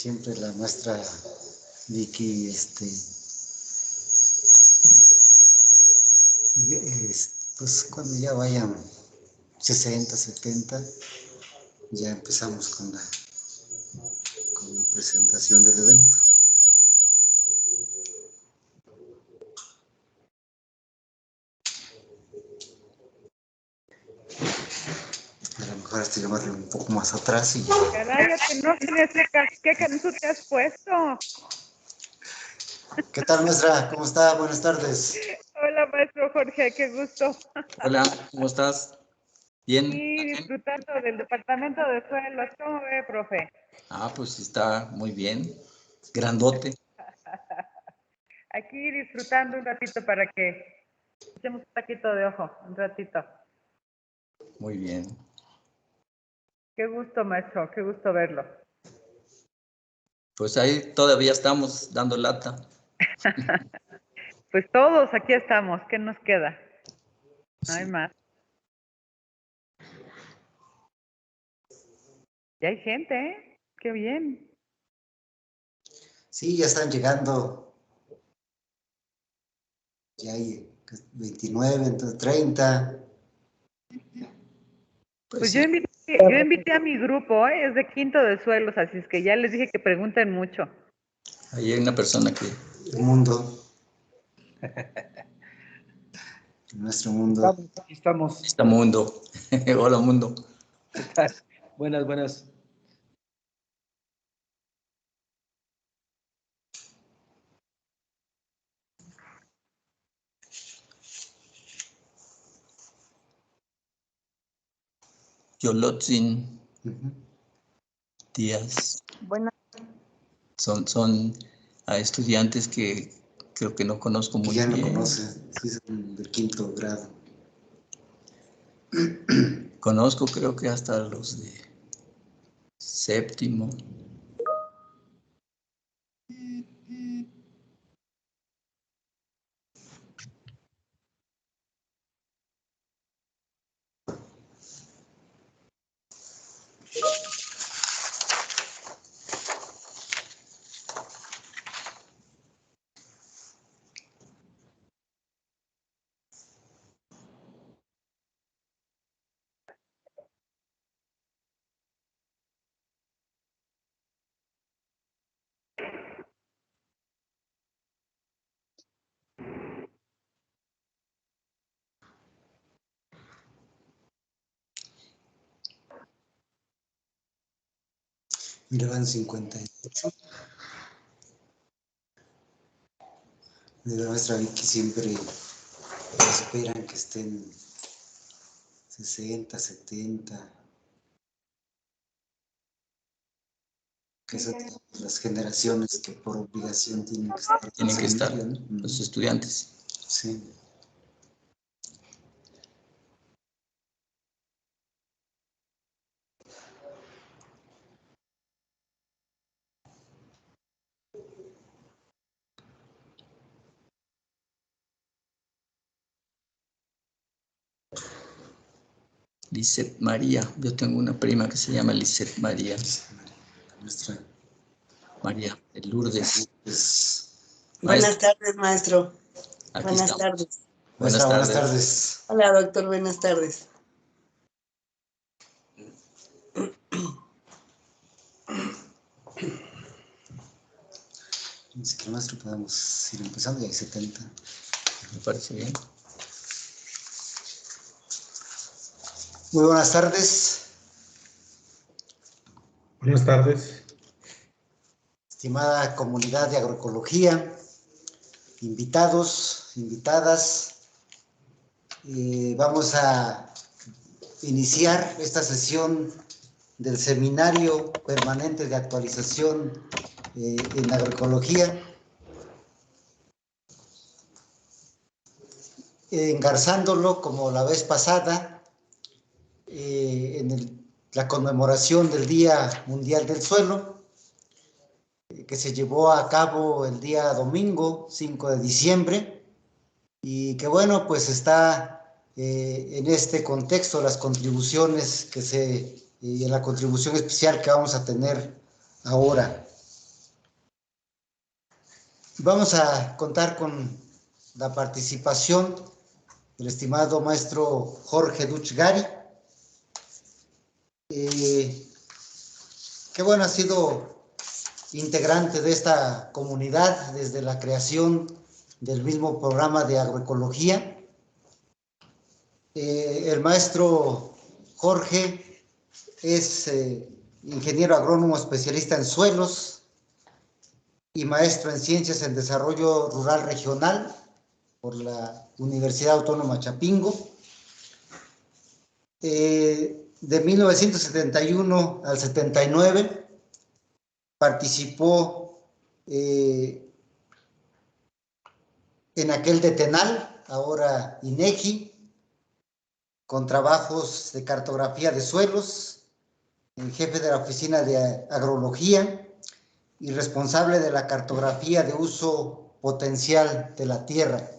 Siempre la maestra Vicky, pues cuando ya vayan 60, 70, ya empezamos con la presentación del evento. A lo mejor estoy llamarle un poco más atrás y... Caray, no tienes ¿qué canso te has puesto? ¿Qué tal, maestra? ¿Cómo está? Buenas tardes. Hola, maestro Jorge, qué gusto. Hola, ¿cómo estás? Bien. Y disfrutando del departamento de suelos. ¿Cómo ve, profe? Pues está muy bien. Grandote. Aquí disfrutando un ratito para que echemos un taquito de ojo, un ratito. Muy bien. Qué gusto, maestro, qué gusto verlo. Pues ahí todavía estamos dando lata. Pues todos aquí estamos, ¿qué nos queda? No hay más. Ya hay gente, ¿eh? Qué bien. Sí, ya están llegando. Ya hay 29, entonces 30. Pues yo invité a mi grupo, ¿eh? Es de quinto de suelos, así es que ya les dije que pregunten mucho. Ahí hay una persona que... El mundo. Nuestro mundo. Aquí estamos. Está mundo. Hola, mundo. ¿Qué tal? Buenas, buenas. Yolotzin Díaz. Buenas. Son estudiantes que creo que no conozco muy Ya bien. no conocen, sí, son del quinto grado. Conozco creo que hasta los de séptimo. Mira, van 58. De la maestra Vicky siempre esperan que estén 60, 70. Que son las generaciones que por obligación tienen que estar. Tienen que estar ¿no? los estudiantes. Sí. Lisette María. Yo tengo una prima que se llama Lisette María. Nuestra María de Lourdes. Buenas tardes, maestro. Aquí Buenas estamos. tardes. Maestra, buenas tardes. Hola, doctor, buenas tardes. Dice que maestro podemos ir empezando, ya hay 70. Me parece bien. Muy buenas tardes. Buenas tardes. Estimada comunidad de agroecología, invitados, invitadas, vamos a iniciar esta sesión del Seminario Permanente de Actualización en Agroecología, engarzándolo como la vez pasada en la conmemoración del Día Mundial del Suelo, que se llevó a cabo el día domingo 5 de diciembre y que bueno, pues está en este contexto las contribuciones en la contribución especial que vamos a tener ahora. Vamos a contar con la participación del estimado maestro Jorge Duch Gari, que bueno, ha sido integrante de esta comunidad desde la creación del mismo programa de agroecología. El maestro Jorge es ingeniero agrónomo especialista en suelos y maestro en ciencias en desarrollo rural regional por la Universidad Autónoma Chapingo. De 1971 al 79 participó en aquel Detenal, ahora INEGI, con trabajos de cartografía de suelos, el jefe de la oficina de agrología y responsable de la cartografía de uso potencial de la tierra.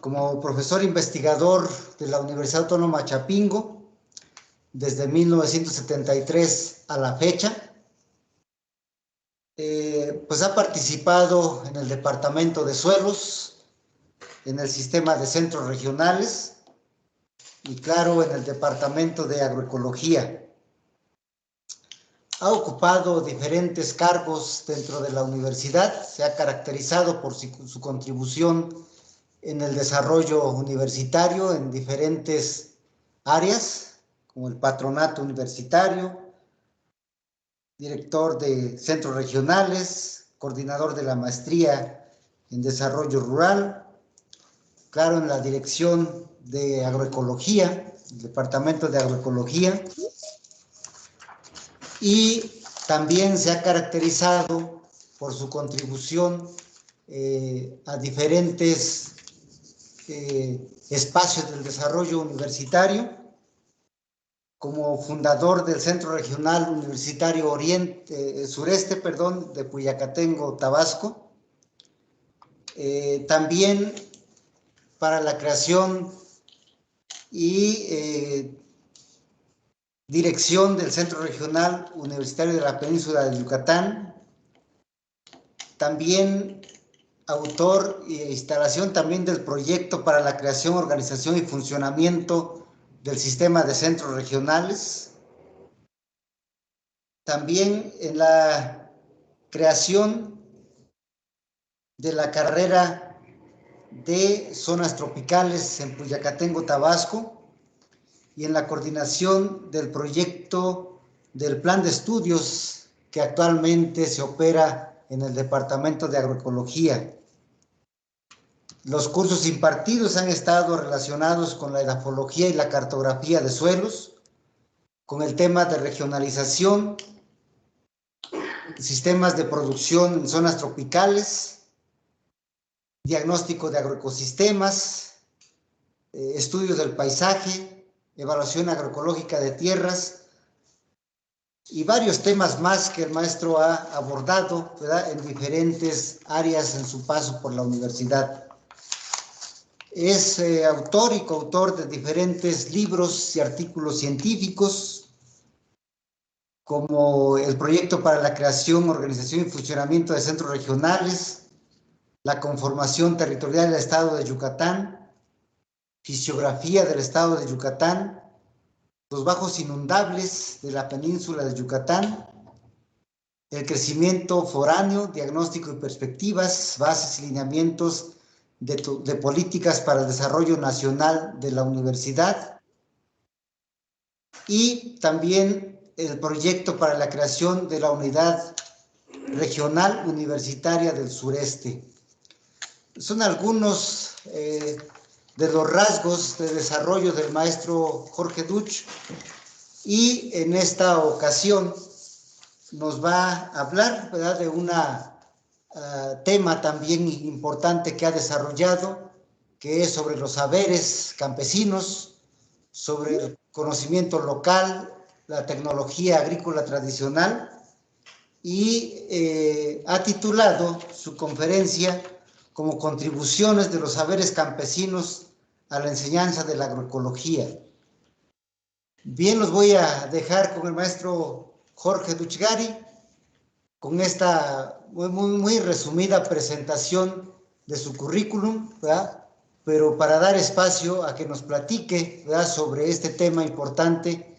Como profesor investigador de la Universidad Autónoma Chapingo, desde 1973 a la fecha, pues ha participado en el Departamento de Suelos, en el sistema de centros regionales y, claro, en el Departamento de Agroecología. Ha ocupado diferentes cargos dentro de la universidad, se ha caracterizado por su contribución en el desarrollo universitario en diferentes áreas, como el patronato universitario, director de centros regionales, coordinador de la maestría en desarrollo rural, claro, en la dirección de agroecología, el departamento de agroecología, y también se ha caracterizado por su contribución a diferentes espacios del desarrollo universitario, como fundador del Centro Regional Universitario Sureste de Puyacatengo, Tabasco. También para la creación y dirección del Centro Regional Universitario de la Península de Yucatán. También autor e instalación también del proyecto para la creación, organización y funcionamiento del sistema de centros regionales. También en la creación de la carrera de zonas tropicales en Puyacatengo, Tabasco, y en la coordinación del proyecto del plan de estudios que actualmente se opera en el Departamento de Agroecología. Los cursos impartidos han estado relacionados con la edafología y la cartografía de suelos, con el tema de regionalización, sistemas de producción en zonas tropicales, diagnóstico de agroecosistemas, estudio del paisaje, evaluación agroecológica de tierras y varios temas más que el maestro ha abordado, ¿verdad?, en diferentes áreas en su paso por la universidad. Es autor y coautor de diferentes libros y artículos científicos, como el proyecto para la creación, organización y funcionamiento de centros regionales, la conformación territorial del Estado de Yucatán, fisiografía del Estado de Yucatán, los bajos inundables de la península de Yucatán, el crecimiento foráneo, diagnóstico y perspectivas, bases y lineamientos de políticas para el desarrollo nacional de la universidad, y también el proyecto para la creación de la unidad regional universitaria del sureste. Son algunos de los rasgos de desarrollo del maestro Jorge Duch, y en esta ocasión nos va a hablar, ¿verdad?, de un tema también importante que ha desarrollado, que es sobre los saberes campesinos, sobre el conocimiento local, la tecnología agrícola tradicional, y ha titulado su conferencia como Contribuciones de los saberes campesinos a la enseñanza de la agroecología. Bien, los voy a dejar con el maestro Jorge Duch Gari con esta muy resumida presentación de su currículum, ¿verdad? Pero para dar espacio a que nos platique, ¿verdad?, sobre este tema importante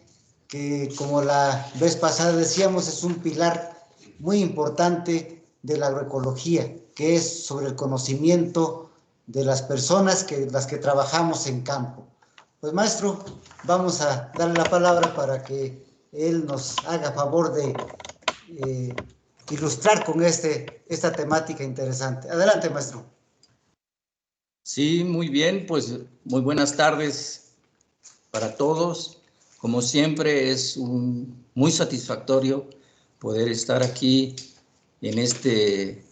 que, como la vez pasada decíamos, es un pilar muy importante de la agroecología, que es sobre el conocimiento de las personas, las que trabajamos en campo. Pues, maestro, vamos a darle la palabra para que él nos haga favor de ilustrar con esta temática interesante. Adelante, maestro. Sí, muy bien, pues muy buenas tardes para todos. Como siempre, es muy satisfactorio poder estar aquí en este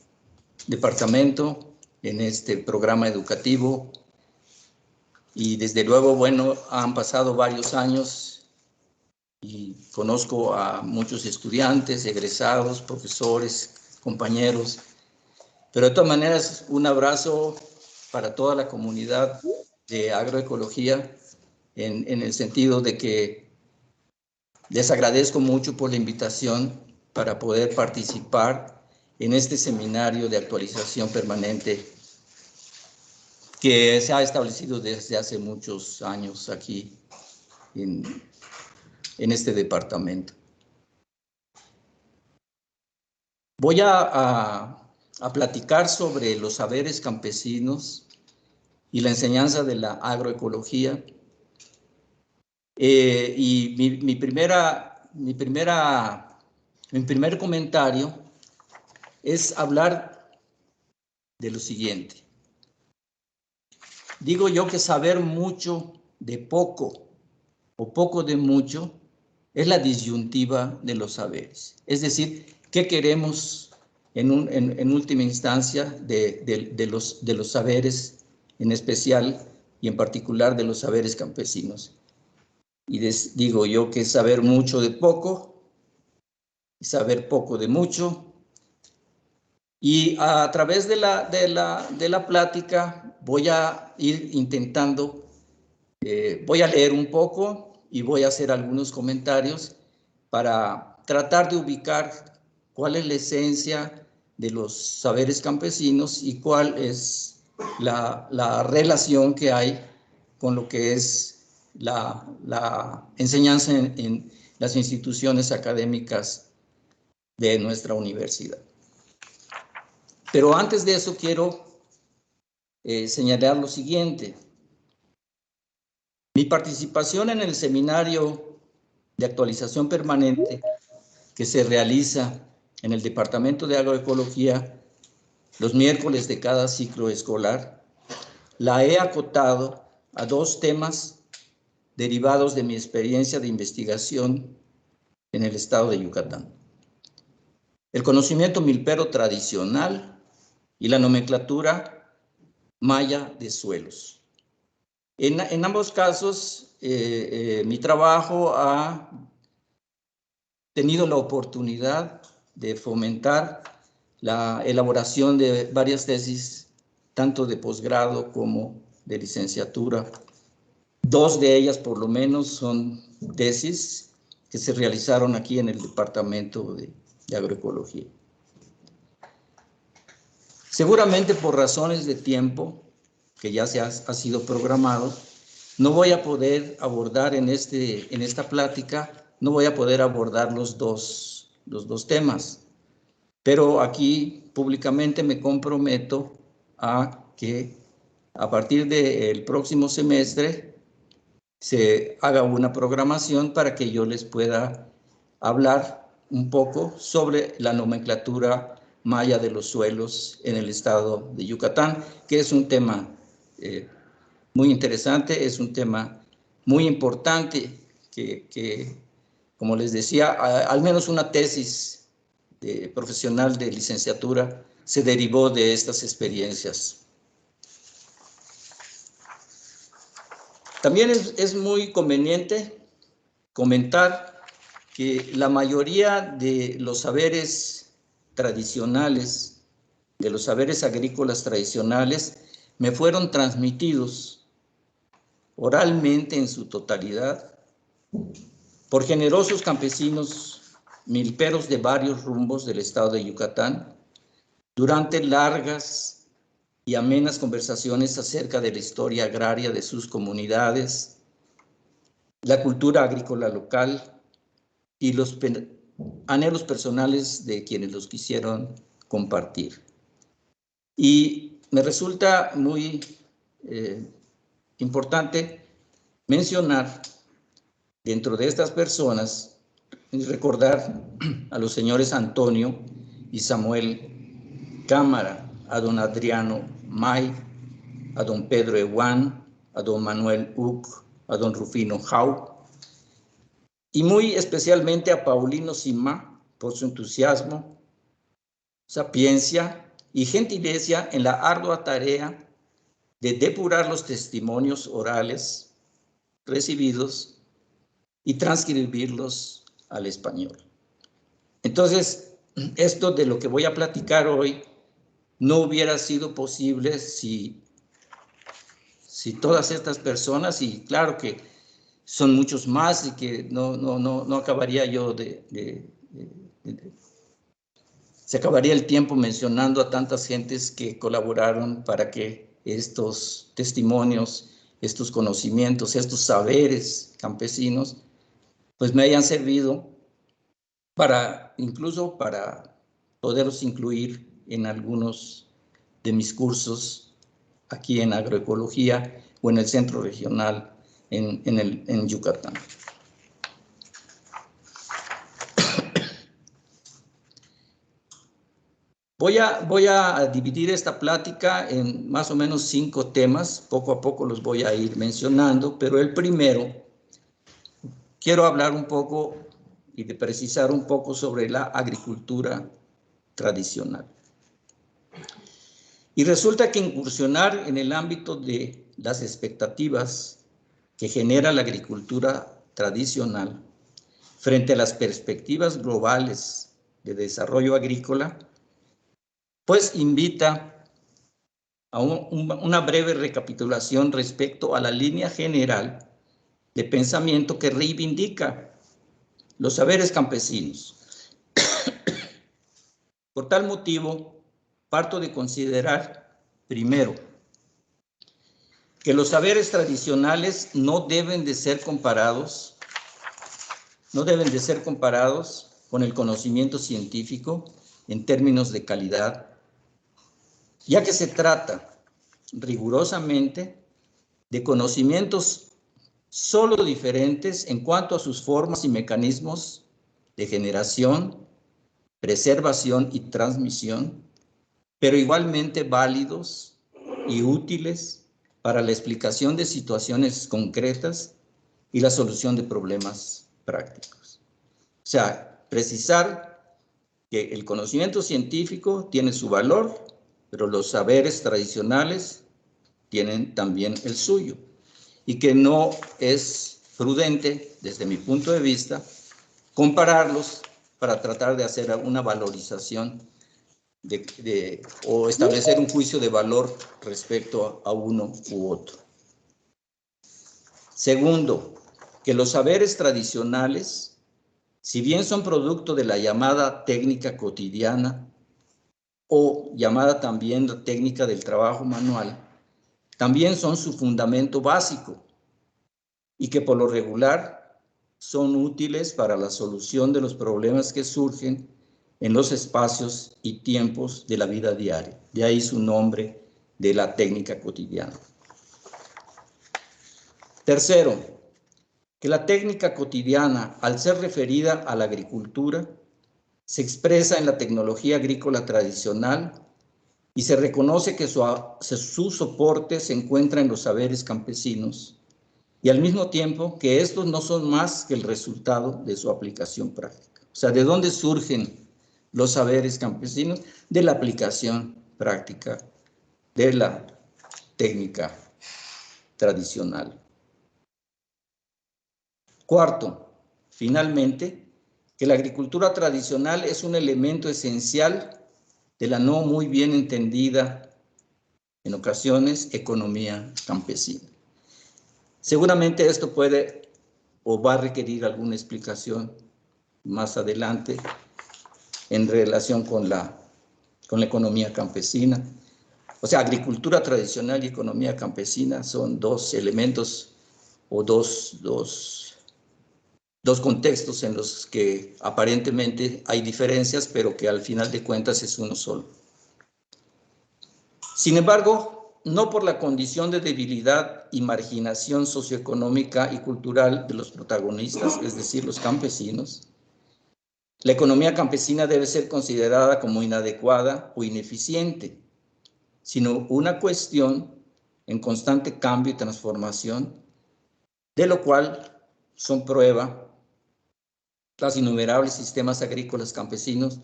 departamento, en este programa educativo. Y desde luego, bueno, han pasado varios años y conozco a muchos estudiantes, egresados, profesores, compañeros. Pero de todas maneras, un abrazo para toda la comunidad de agroecología, en el sentido de que les agradezco mucho por la invitación para poder participar en este seminario de actualización permanente que se ha establecido desde hace muchos años aquí en este departamento. Voy a platicar sobre los saberes campesinos y la enseñanza de la agroecología. Y mi primer comentario es hablar de lo siguiente. Digo yo que saber mucho de poco o poco de mucho es la disyuntiva de los saberes. Es decir, ¿qué queremos en última instancia de los saberes, en especial y en particular de los saberes campesinos? Y digo yo que saber mucho de poco y saber poco de mucho. Y a través de la plática voy a ir intentando, voy a leer un poco y voy a hacer algunos comentarios para tratar de ubicar cuál es la esencia de los saberes campesinos y cuál es la relación que hay con lo que es la enseñanza en las instituciones académicas de nuestra universidad. Pero antes de eso quiero señalar lo siguiente. Mi participación en el seminario de actualización permanente que se realiza en el Departamento de Agroecología los miércoles de cada ciclo escolar, la he acotado a dos temas derivados de mi experiencia de investigación en el estado de Yucatán: el conocimiento milpero tradicional y la nomenclatura maya de suelos. En ambos casos, mi trabajo ha tenido la oportunidad de fomentar la elaboración de varias tesis, tanto de posgrado como de licenciatura. Dos de ellas, por lo menos, son tesis que se realizaron aquí en el Departamento de Agroecología. Seguramente por razones de tiempo, que ya ha sido programado, no voy a poder abordar en esta plática, no voy a poder abordar los dos temas, pero aquí públicamente me comprometo a que a partir del próximo semestre se haga una programación para que yo les pueda hablar un poco sobre la nomenclatura maya de los suelos en el estado de Yucatán, que es un tema muy interesante, es un tema muy importante que, como les decía, al menos una tesis profesional de licenciatura se derivó de estas experiencias. También es muy conveniente comentar que la mayoría de los saberes tradicionales, de los saberes agrícolas tradicionales, me fueron transmitidos oralmente en su totalidad por generosos campesinos milperos de varios rumbos del estado de Yucatán durante largas y amenas conversaciones acerca de la historia agraria de sus comunidades, la cultura agrícola local y los anhelos personales de quienes los quisieron compartir. Y me resulta muy importante mencionar dentro de estas personas, recordar a los señores Antonio y Samuel Cámara, a don Adriano May, a don Pedro Eguán, a don Manuel Uc, a don Rufino Jau, y muy especialmente a Paulino Sima por su entusiasmo, sapiencia y gentileza en la ardua tarea de depurar los testimonios orales recibidos y transcribirlos al español. Entonces, esto de lo que voy a platicar hoy no hubiera sido posible si todas estas personas, y claro que son muchos más y que no acabaría yo se acabaría el tiempo mencionando a tantas gentes que colaboraron para que estos testimonios, estos conocimientos, estos saberes campesinos, pues me hayan servido incluso para poderlos incluir en algunos de mis cursos aquí en agroecología o en el centro regional en Yucatán. Voy a dividir esta plática en más o menos 5 temas, poco a poco los voy a ir mencionando, pero el primero, quiero hablar un poco y de precisar un poco sobre la agricultura tradicional. Y resulta que incursionar en el ámbito de las expectativas que genera la agricultura tradicional frente a las perspectivas globales de desarrollo agrícola, pues invita a una breve recapitulación respecto a la línea general de pensamiento que reivindica los saberes campesinos. Por tal motivo, parto de considerar, primero, que los saberes tradicionales no deben de ser comparados con el conocimiento científico en términos de calidad, ya que se trata rigurosamente de conocimientos solo diferentes en cuanto a sus formas y mecanismos de generación, preservación y transmisión, pero igualmente válidos y útiles para la explicación de situaciones concretas y la solución de problemas prácticos. O sea, precisar que el conocimiento científico tiene su valor, pero los saberes tradicionales tienen también el suyo, y que no es prudente, desde mi punto de vista, compararlos para tratar de hacer una valorización o establecer un juicio de valor respecto a uno u otro. Segundo, que los saberes tradicionales, si bien son producto de la llamada técnica cotidiana o llamada también la técnica del trabajo manual, también son su fundamento básico y que por lo regular son útiles para la solución de los problemas que surgen en los espacios y tiempos de la vida diaria. De ahí su nombre de la técnica cotidiana. Tercero, que la técnica cotidiana, al ser referida a la agricultura, se expresa en la tecnología agrícola tradicional y se reconoce que su soporte se encuentra en los saberes campesinos y al mismo tiempo que estos no son más que el resultado de su aplicación práctica. O sea, ¿de dónde surgen los saberes campesinos? De la aplicación práctica de la técnica tradicional. Cuarto, finalmente, que la agricultura tradicional es un elemento esencial de la no muy bien entendida, en ocasiones, economía campesina. Seguramente esto puede o va a requerir alguna explicación más adelante en relación con la economía campesina. O sea, agricultura tradicional y economía campesina son dos elementos o dos contextos en los que aparentemente hay diferencias, pero que al final de cuentas es uno solo. Sin embargo, no por la condición de debilidad y marginación socioeconómica y cultural de los protagonistas, es decir, los campesinos, la economía campesina debe ser considerada como inadecuada o ineficiente, sino una cuestión en constante cambio y transformación, de lo cual son prueba los innumerables sistemas agrícolas campesinos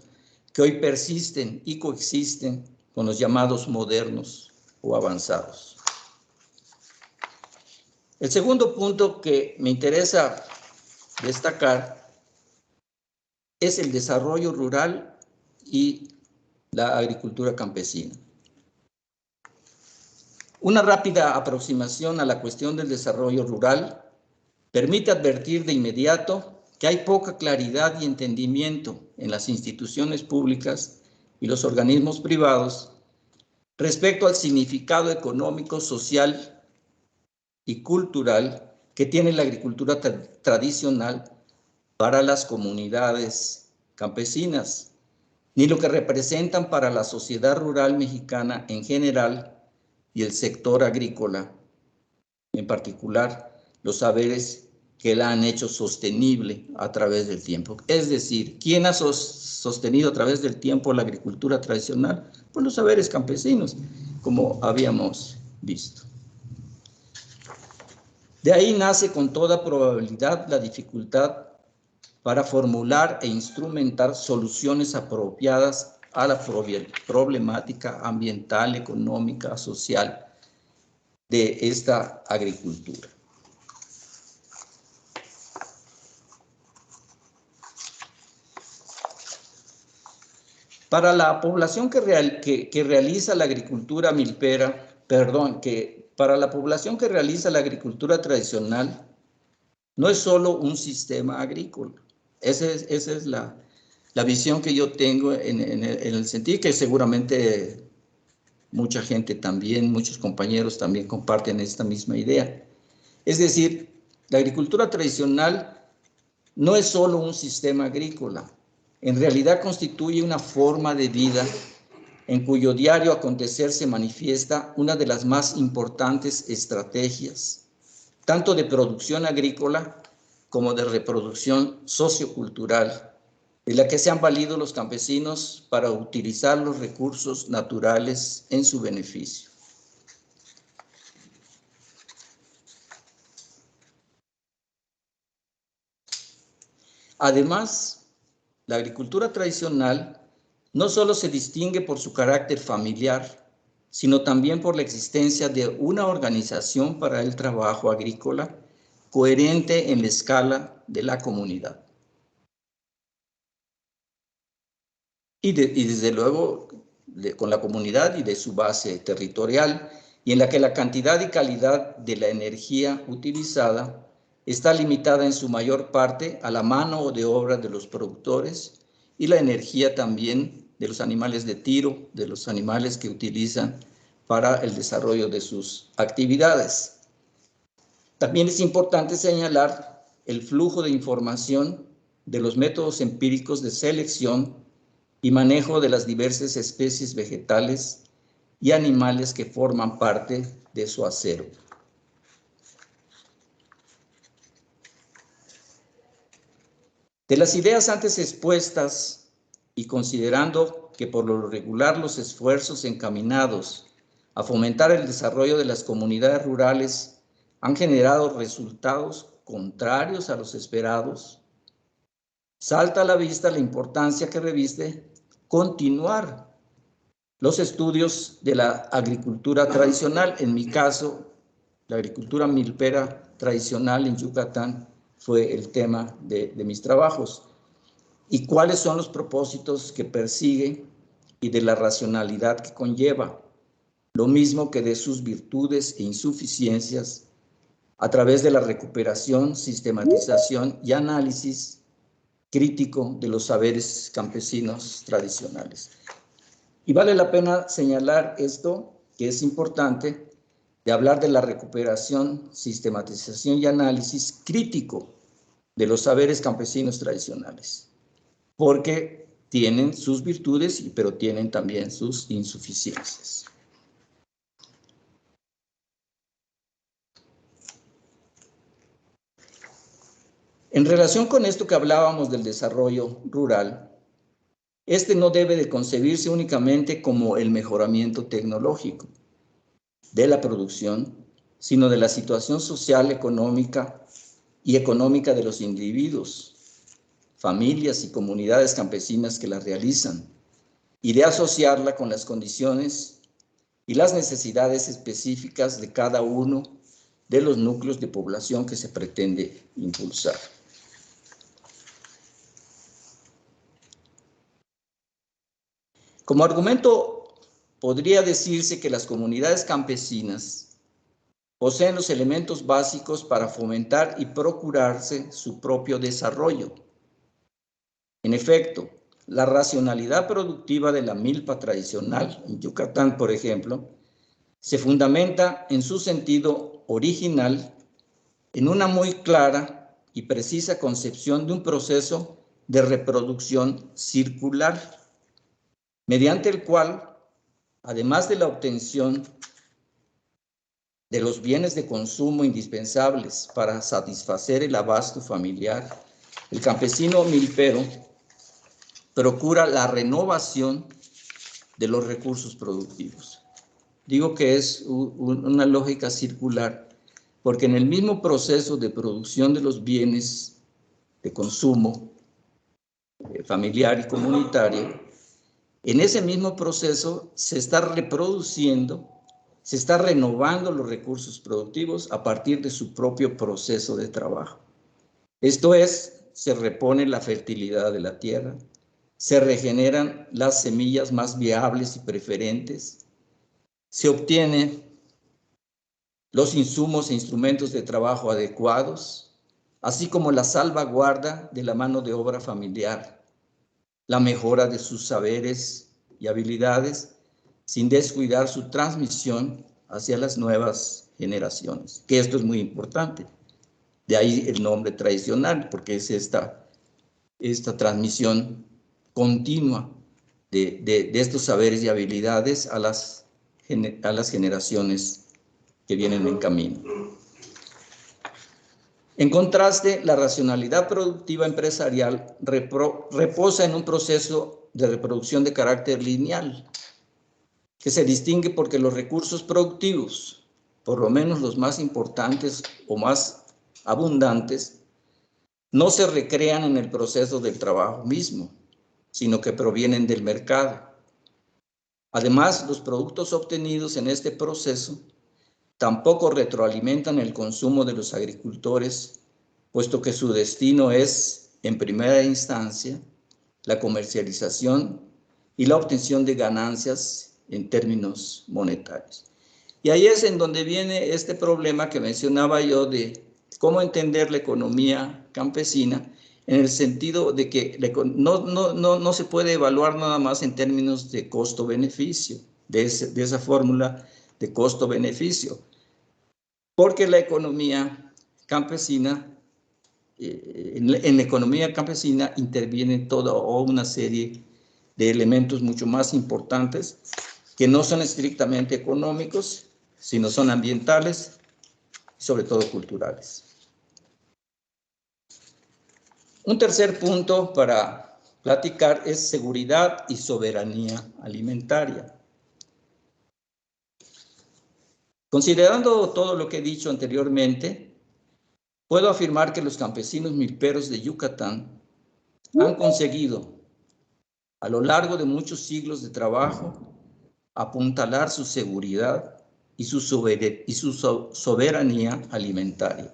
que hoy persisten y coexisten con los llamados modernos o avanzados. El segundo punto que me interesa destacar es el desarrollo rural y la agricultura campesina. Una rápida aproximación a la cuestión del desarrollo rural permite advertir de inmediato que hay poca claridad y entendimiento en las instituciones públicas y los organismos privados respecto al significado económico, social y cultural que tiene la agricultura tradicional para las comunidades campesinas, ni lo que representan para la sociedad rural mexicana en general y el sector agrícola, en particular los saberes que la han hecho sostenible a través del tiempo. Es decir, ¿quién ha sostenido a través del tiempo la agricultura tradicional? Pues los saberes campesinos, como habíamos visto. De ahí nace con toda probabilidad la dificultad para formular e instrumentar soluciones apropiadas a la problemática ambiental, económica, social de esta agricultura. Para la población que realiza la agricultura milpera, para la población que realiza la agricultura tradicional, no es solo un sistema agrícola. Esa es la visión que yo tengo en el sentido que seguramente mucha gente también, muchos compañeros también comparten esta misma idea. Es decir, la agricultura tradicional no es solo un sistema agrícola, en realidad constituye una forma de vida en cuyo diario acontecer se manifiesta una de las más importantes estrategias, tanto de producción agrícola como de reproducción sociocultural, de la que se han valido los campesinos para utilizar los recursos naturales en su beneficio. Además, la agricultura tradicional no solo se distingue por su carácter familiar, sino también por la existencia de una organización para el trabajo agrícola coherente en la escala de la comunidad. Y desde luego con la comunidad y de su base territorial, y en la que la cantidad y calidad de la energía utilizada está limitada en su mayor parte a la mano de obra de los productores y la energía también de los animales de tiro, de los animales que utilizan para el desarrollo de sus actividades. También es importante señalar el flujo de información de los métodos empíricos de selección y manejo de las diversas especies vegetales y animales que forman parte de su acervo. De las ideas antes expuestas y considerando que por lo regular los esfuerzos encaminados a fomentar el desarrollo de las comunidades rurales han generado resultados contrarios a los esperados, salta a la vista la importancia que reviste continuar los estudios de la agricultura tradicional. En mi caso, la agricultura milpera tradicional en Yucatán fue el tema de mis trabajos. ¿Y cuáles son los propósitos que persigue y de la racionalidad que conlleva? Lo mismo que de sus virtudes e insuficiencias a través de la recuperación, sistematización y análisis crítico de los saberes campesinos tradicionales. Y vale la pena señalar esto, que es importante, de hablar de la recuperación, sistematización y análisis crítico de los saberes campesinos tradicionales, porque tienen sus virtudes, pero tienen también sus insuficiencias. En relación con esto que hablábamos del desarrollo rural, este no debe de concebirse únicamente como el mejoramiento tecnológico de la producción, sino de la situación social, económica de los individuos, familias y comunidades campesinas que la realizan, y de asociarla con las condiciones y las necesidades específicas de cada uno de los núcleos de población que se pretende impulsar. Como argumento, podría decirse que las comunidades campesinas poseen los elementos básicos para fomentar y procurarse su propio desarrollo. En efecto, la racionalidad productiva de la milpa tradicional, en Yucatán, por ejemplo, se fundamenta en su sentido original en una muy clara y precisa concepción de un proceso de reproducción circular, mediante el cual, además de la obtención de los bienes de consumo indispensables para satisfacer el abasto familiar, el campesino milpero procura la renovación de los recursos productivos. Digo que es una lógica circular, porque en el mismo proceso de producción de los bienes de consumo familiar y comunitario, en ese mismo proceso se está reproduciendo, se está renovando los recursos productivos a partir de su propio proceso de trabajo. Esto es, se repone la fertilidad de la tierra, se regeneran las semillas más viables y preferentes, se obtienen los insumos e instrumentos de trabajo adecuados, así como la salvaguarda de la mano de obra familiar, la mejora de sus saberes y habilidades, sin descuidar su transmisión hacia las nuevas generaciones, que esto es muy importante. De ahí el nombre tradicional, porque es esta transmisión continua de estos saberes y habilidades a las generaciones que vienen en camino. En contraste, la racionalidad productiva empresarial reposa en un proceso de reproducción de carácter lineal, que se distingue porque los recursos productivos, por lo menos los más importantes o más abundantes, no se recrean en el proceso del trabajo mismo, sino que provienen del mercado. Además, los productos obtenidos en este proceso tampoco retroalimentan el consumo de los agricultores, puesto que su destino es, en primera instancia, la comercialización y la obtención de ganancias en términos monetarios. Y ahí es en donde viene este problema que mencionaba yo de cómo entender la economía campesina, en el sentido de que no se puede evaluar nada más en términos de costo-beneficio, de esa fórmula de costo-beneficio, porque la economía campesina, en la economía campesina interviene toda una serie de elementos mucho más importantes que no son estrictamente económicos, sino son ambientales y sobre todo culturales. Un tercer punto para platicar es seguridad y soberanía alimentaria. Considerando todo lo que he dicho anteriormente, puedo afirmar que los campesinos milperos de Yucatán han conseguido, a lo largo de muchos siglos de trabajo, apuntalar su seguridad y su soberanía alimentaria.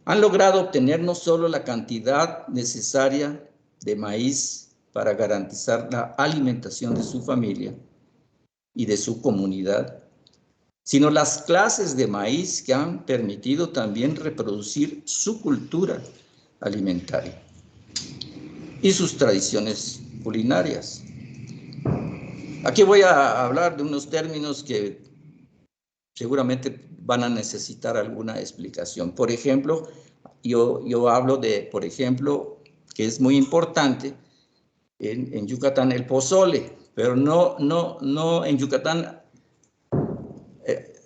Han logrado obtener no solo la cantidad necesaria de maíz para garantizar la alimentación de su familia y de su comunidad, sino las clases de maíz que han permitido también reproducir su cultura alimentaria. y sus tradiciones culinarias. Aquí voy a hablar de unos términos que seguramente van a necesitar alguna explicación. Por ejemplo, yo hablo de, por ejemplo, que es muy importante en Yucatán el pozole, pero no en Yucatán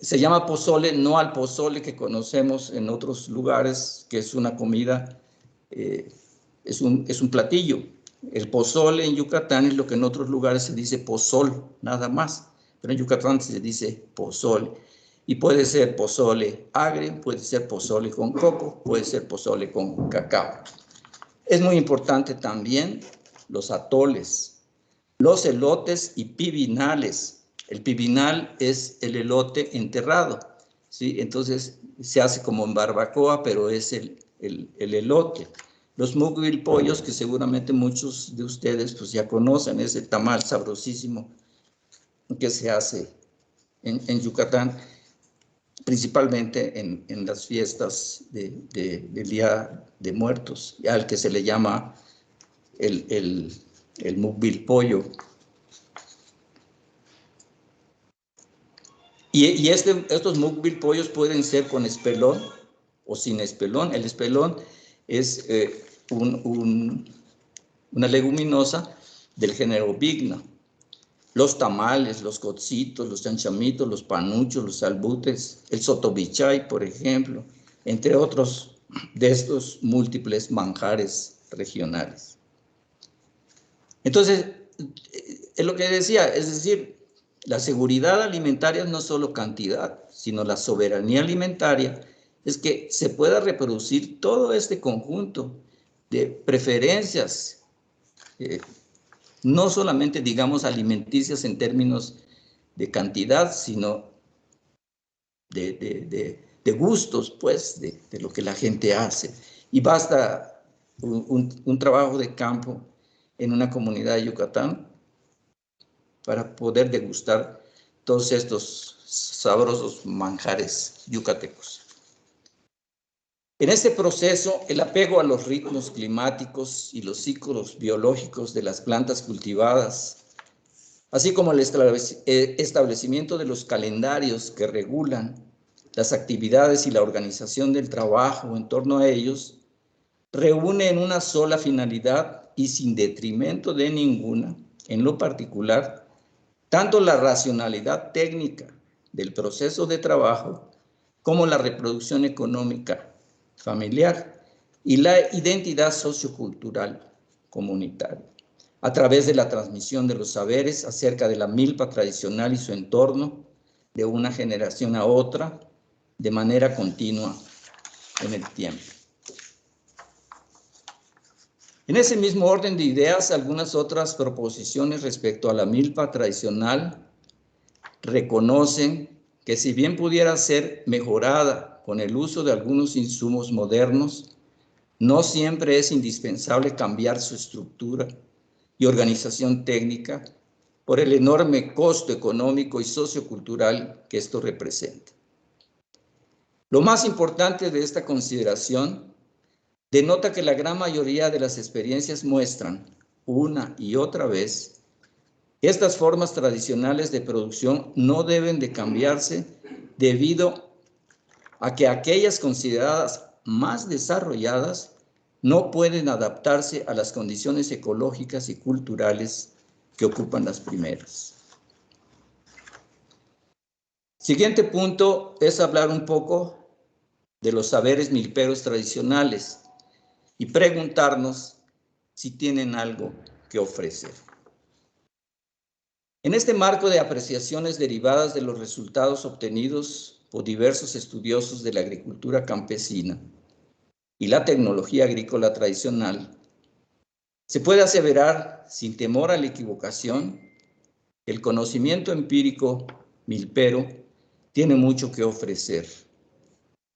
se llama pozole, no al pozole que conocemos en otros lugares, que es una comida, es un platillo. El pozole en Yucatán es lo que en otros lugares se dice pozol, nada más. Pero en Yucatán se dice pozole. Y puede ser pozole agrio, puede ser pozole con coco, puede ser pozole con cacao. Es muy importante también los atoles, los elotes y pibinales. El pibinal es el elote enterrado, ¿sí? Entonces se hace como en barbacoa, pero es el elote. Los mukbilpollos, que seguramente muchos de ustedes pues ya conocen, es el tamal sabrosísimo que se hace en Yucatán, principalmente en las fiestas del Día de Muertos, al que se le llama el mukbilpollo. Y estos mukbilpollos pueden ser con espelón o sin espelón. El espelón es una leguminosa del género Vigna. Los tamales, los cocitos, los chanchamitos, los panuchos, los albutes, el sotobichay, por ejemplo, entre otros de estos múltiples manjares regionales. Entonces, es lo que decía, es decir, la seguridad alimentaria no es solo cantidad, sino la soberanía alimentaria es que se pueda reproducir todo este conjunto de preferencias, no solamente, digamos, alimenticias en términos de cantidad, sino de gustos, pues, de lo que la gente hace. Y basta un trabajo de campo en una comunidad de Yucatán para poder degustar todos estos sabrosos manjares yucatecos. En este proceso, el apego a los ritmos climáticos y los ciclos biológicos de las plantas cultivadas, así como el establecimiento de los calendarios que regulan las actividades y la organización del trabajo en torno a ellos, reúne en una sola finalidad y sin detrimento de ninguna, en lo particular, tanto la racionalidad técnica del proceso de trabajo como la reproducción económica familiar y la identidad sociocultural comunitaria, a través de la transmisión de los saberes acerca de la milpa tradicional y su entorno de una generación a otra de manera continua en el tiempo. En ese mismo orden de ideas, algunas otras proposiciones respecto a la milpa tradicional reconocen que si bien pudiera ser mejorada con el uso de algunos insumos modernos, no siempre es indispensable cambiar su estructura y organización técnica por el enorme costo económico y sociocultural que esto representa. Lo más importante de esta consideración denota que la gran mayoría de las experiencias muestran, una y otra vez, que estas formas tradicionales de producción no deben de cambiarse debido a que aquellas consideradas más desarrolladas no pueden adaptarse a las condiciones ecológicas y culturales que ocupan las primeras. Siguiente punto es hablar un poco de los saberes milperos tradicionales y preguntarnos si tienen algo que ofrecer. En este marco de apreciaciones derivadas de los resultados obtenidos por diversos estudiosos de la agricultura campesina y la tecnología agrícola tradicional, se puede aseverar, sin temor a la equivocación, que el conocimiento empírico milpero tiene mucho que ofrecer,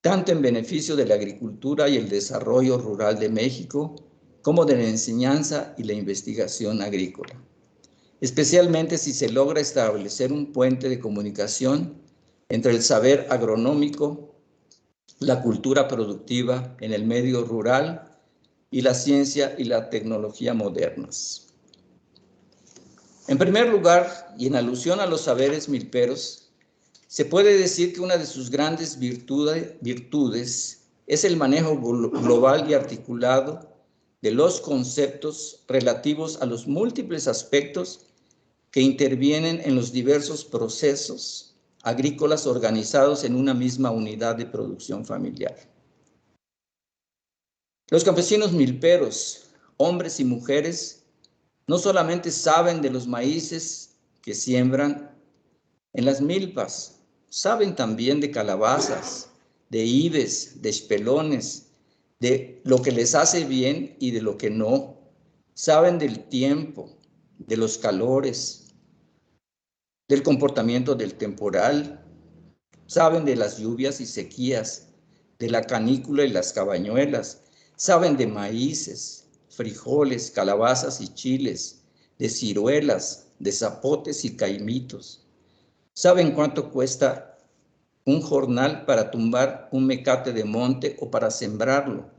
tanto en beneficio de la agricultura y el desarrollo rural de México, como de la enseñanza y la investigación agrícola, especialmente si se logra establecer un puente de comunicación entre el saber agronómico, la cultura productiva en el medio rural, y la ciencia y la tecnología modernas. En primer lugar, y en alusión a los saberes milperos, se puede decir que una de sus grandes virtudes es el manejo global y articulado de los conceptos relativos a los múltiples aspectos que intervienen en los diversos procesos agrícolas organizados en una misma unidad de producción familiar. Los campesinos milperos, hombres y mujeres, no solamente saben de los maíces que siembran en las milpas, saben también de calabazas, de ibes, de espelones, de lo que les hace bien y de lo que no. Saben del tiempo, de los calores, del comportamiento del temporal. Saben de las lluvias y sequías, de la canícula y las cabañuelas. Saben de maíces, frijoles, calabazas y chiles, de ciruelas, de zapotes y caimitos. Saben cuánto cuesta un jornal para tumbar un mecate de monte o para sembrarlo,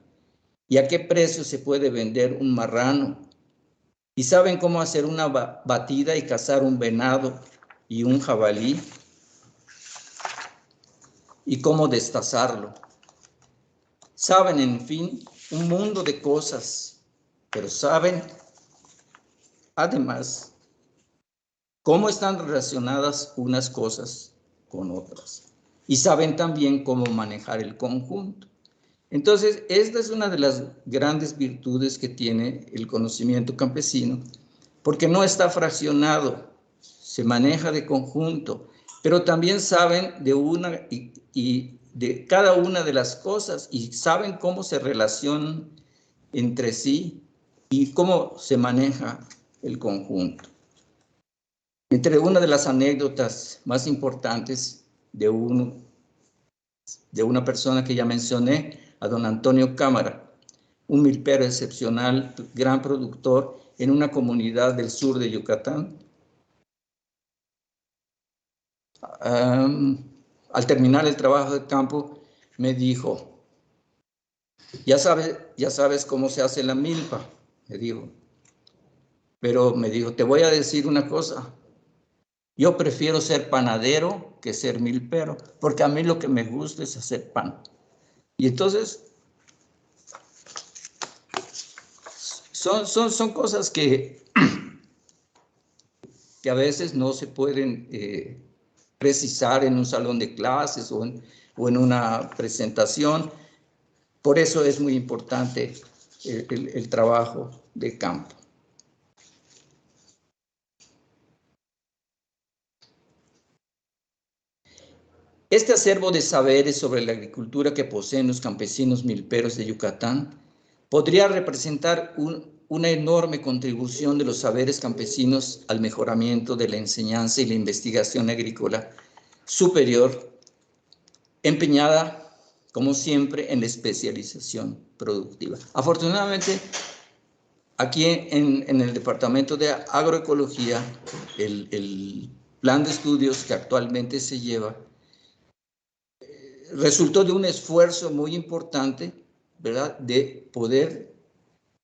y a qué precio se puede vender un marrano. Y saben cómo hacer una batida y cazar un venado y un jabalí, y cómo destazarlo. Saben, en fin, un mundo de cosas, pero saben, además, cómo están relacionadas unas cosas con otras. Y saben también cómo manejar el conjunto. Entonces, esta es una de las grandes virtudes que tiene el conocimiento campesino, porque no está fraccionado, se maneja de conjunto, pero también saben de una y de cada una de las cosas y saben cómo se relacionan entre sí y cómo se maneja el conjunto. Entre una de las anécdotas más importantes de una persona que ya mencioné, a don Antonio Cámara, un milpero excepcional, gran productor en una comunidad del sur de Yucatán. Al terminar el trabajo de campo, me dijo, ya sabes cómo se hace la milpa, me dijo. Pero me dijo, te voy a decir una cosa, yo prefiero ser panadero que ser milpero, porque a mí lo que me gusta es hacer pan. Y entonces, son cosas que a veces no se pueden precisar en un salón de clases o en una presentación. Por eso es muy importante el trabajo de campo. Este acervo de saberes sobre la agricultura que poseen los campesinos milperos de Yucatán podría representar una enorme contribución de los saberes campesinos al mejoramiento de la enseñanza y la investigación agrícola superior, empeñada, como siempre, en la especialización productiva. Afortunadamente, aquí en el Departamento de Agroecología, el plan de estudios que actualmente se lleva resultó de un esfuerzo muy importante, ¿verdad?, de poder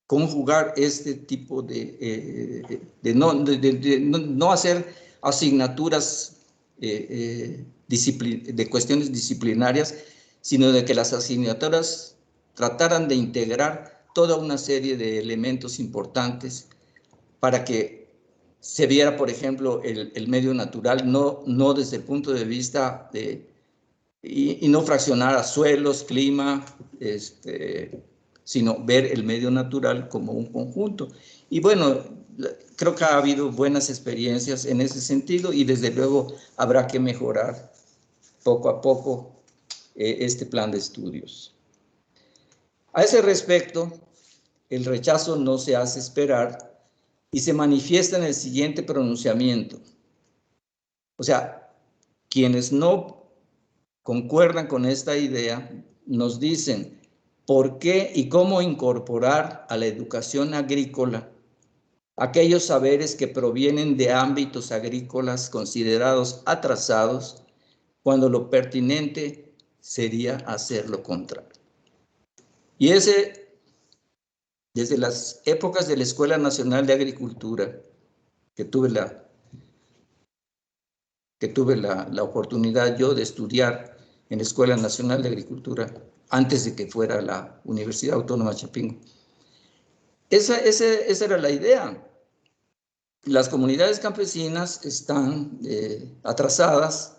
conjugar este tipo de no hacer asignaturas de cuestiones disciplinarias, sino de que las asignaturas trataran de integrar toda una serie de elementos importantes para que se viera, por ejemplo, el medio natural, no desde el punto de vista y no fraccionar a suelos, clima, sino ver el medio natural como un conjunto. Y bueno, creo que ha habido buenas experiencias en ese sentido y desde luego habrá que mejorar poco a poco este plan de estudios. A ese respecto, el rechazo no se hace esperar y se manifiesta en el siguiente pronunciamiento. O sea, quienes no concuerdan con esta idea nos dicen por qué y cómo incorporar a la educación agrícola aquellos saberes que provienen de ámbitos agrícolas considerados atrasados, cuando lo pertinente sería hacer lo contrario. Y ese desde las épocas de la Escuela Nacional de Agricultura, que tuve la oportunidad yo de estudiar en la Escuela Nacional de Agricultura, antes de que fuera la Universidad Autónoma de Chapingo. Esa era la idea. Las comunidades campesinas están atrasadas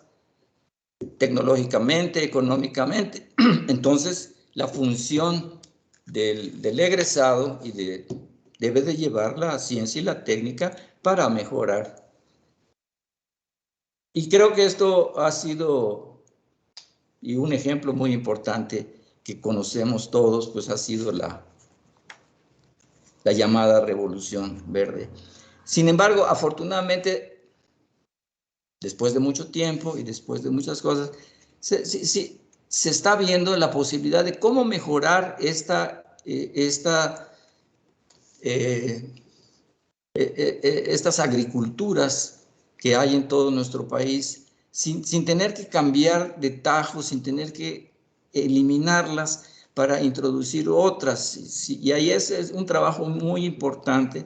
tecnológicamente, económicamente. Entonces, la función del egresado debe de llevar la ciencia y la técnica para mejorar. Y creo que esto ha sido, y un ejemplo muy importante que conocemos todos, pues ha sido la llamada Revolución Verde. Sin embargo, afortunadamente, después de mucho tiempo y después de muchas cosas, se está viendo la posibilidad de cómo mejorar estas agriculturas que hay en todo nuestro país, sin tener que cambiar de tajo, sin tener que eliminarlas para introducir otras. Y ahí es un trabajo muy importante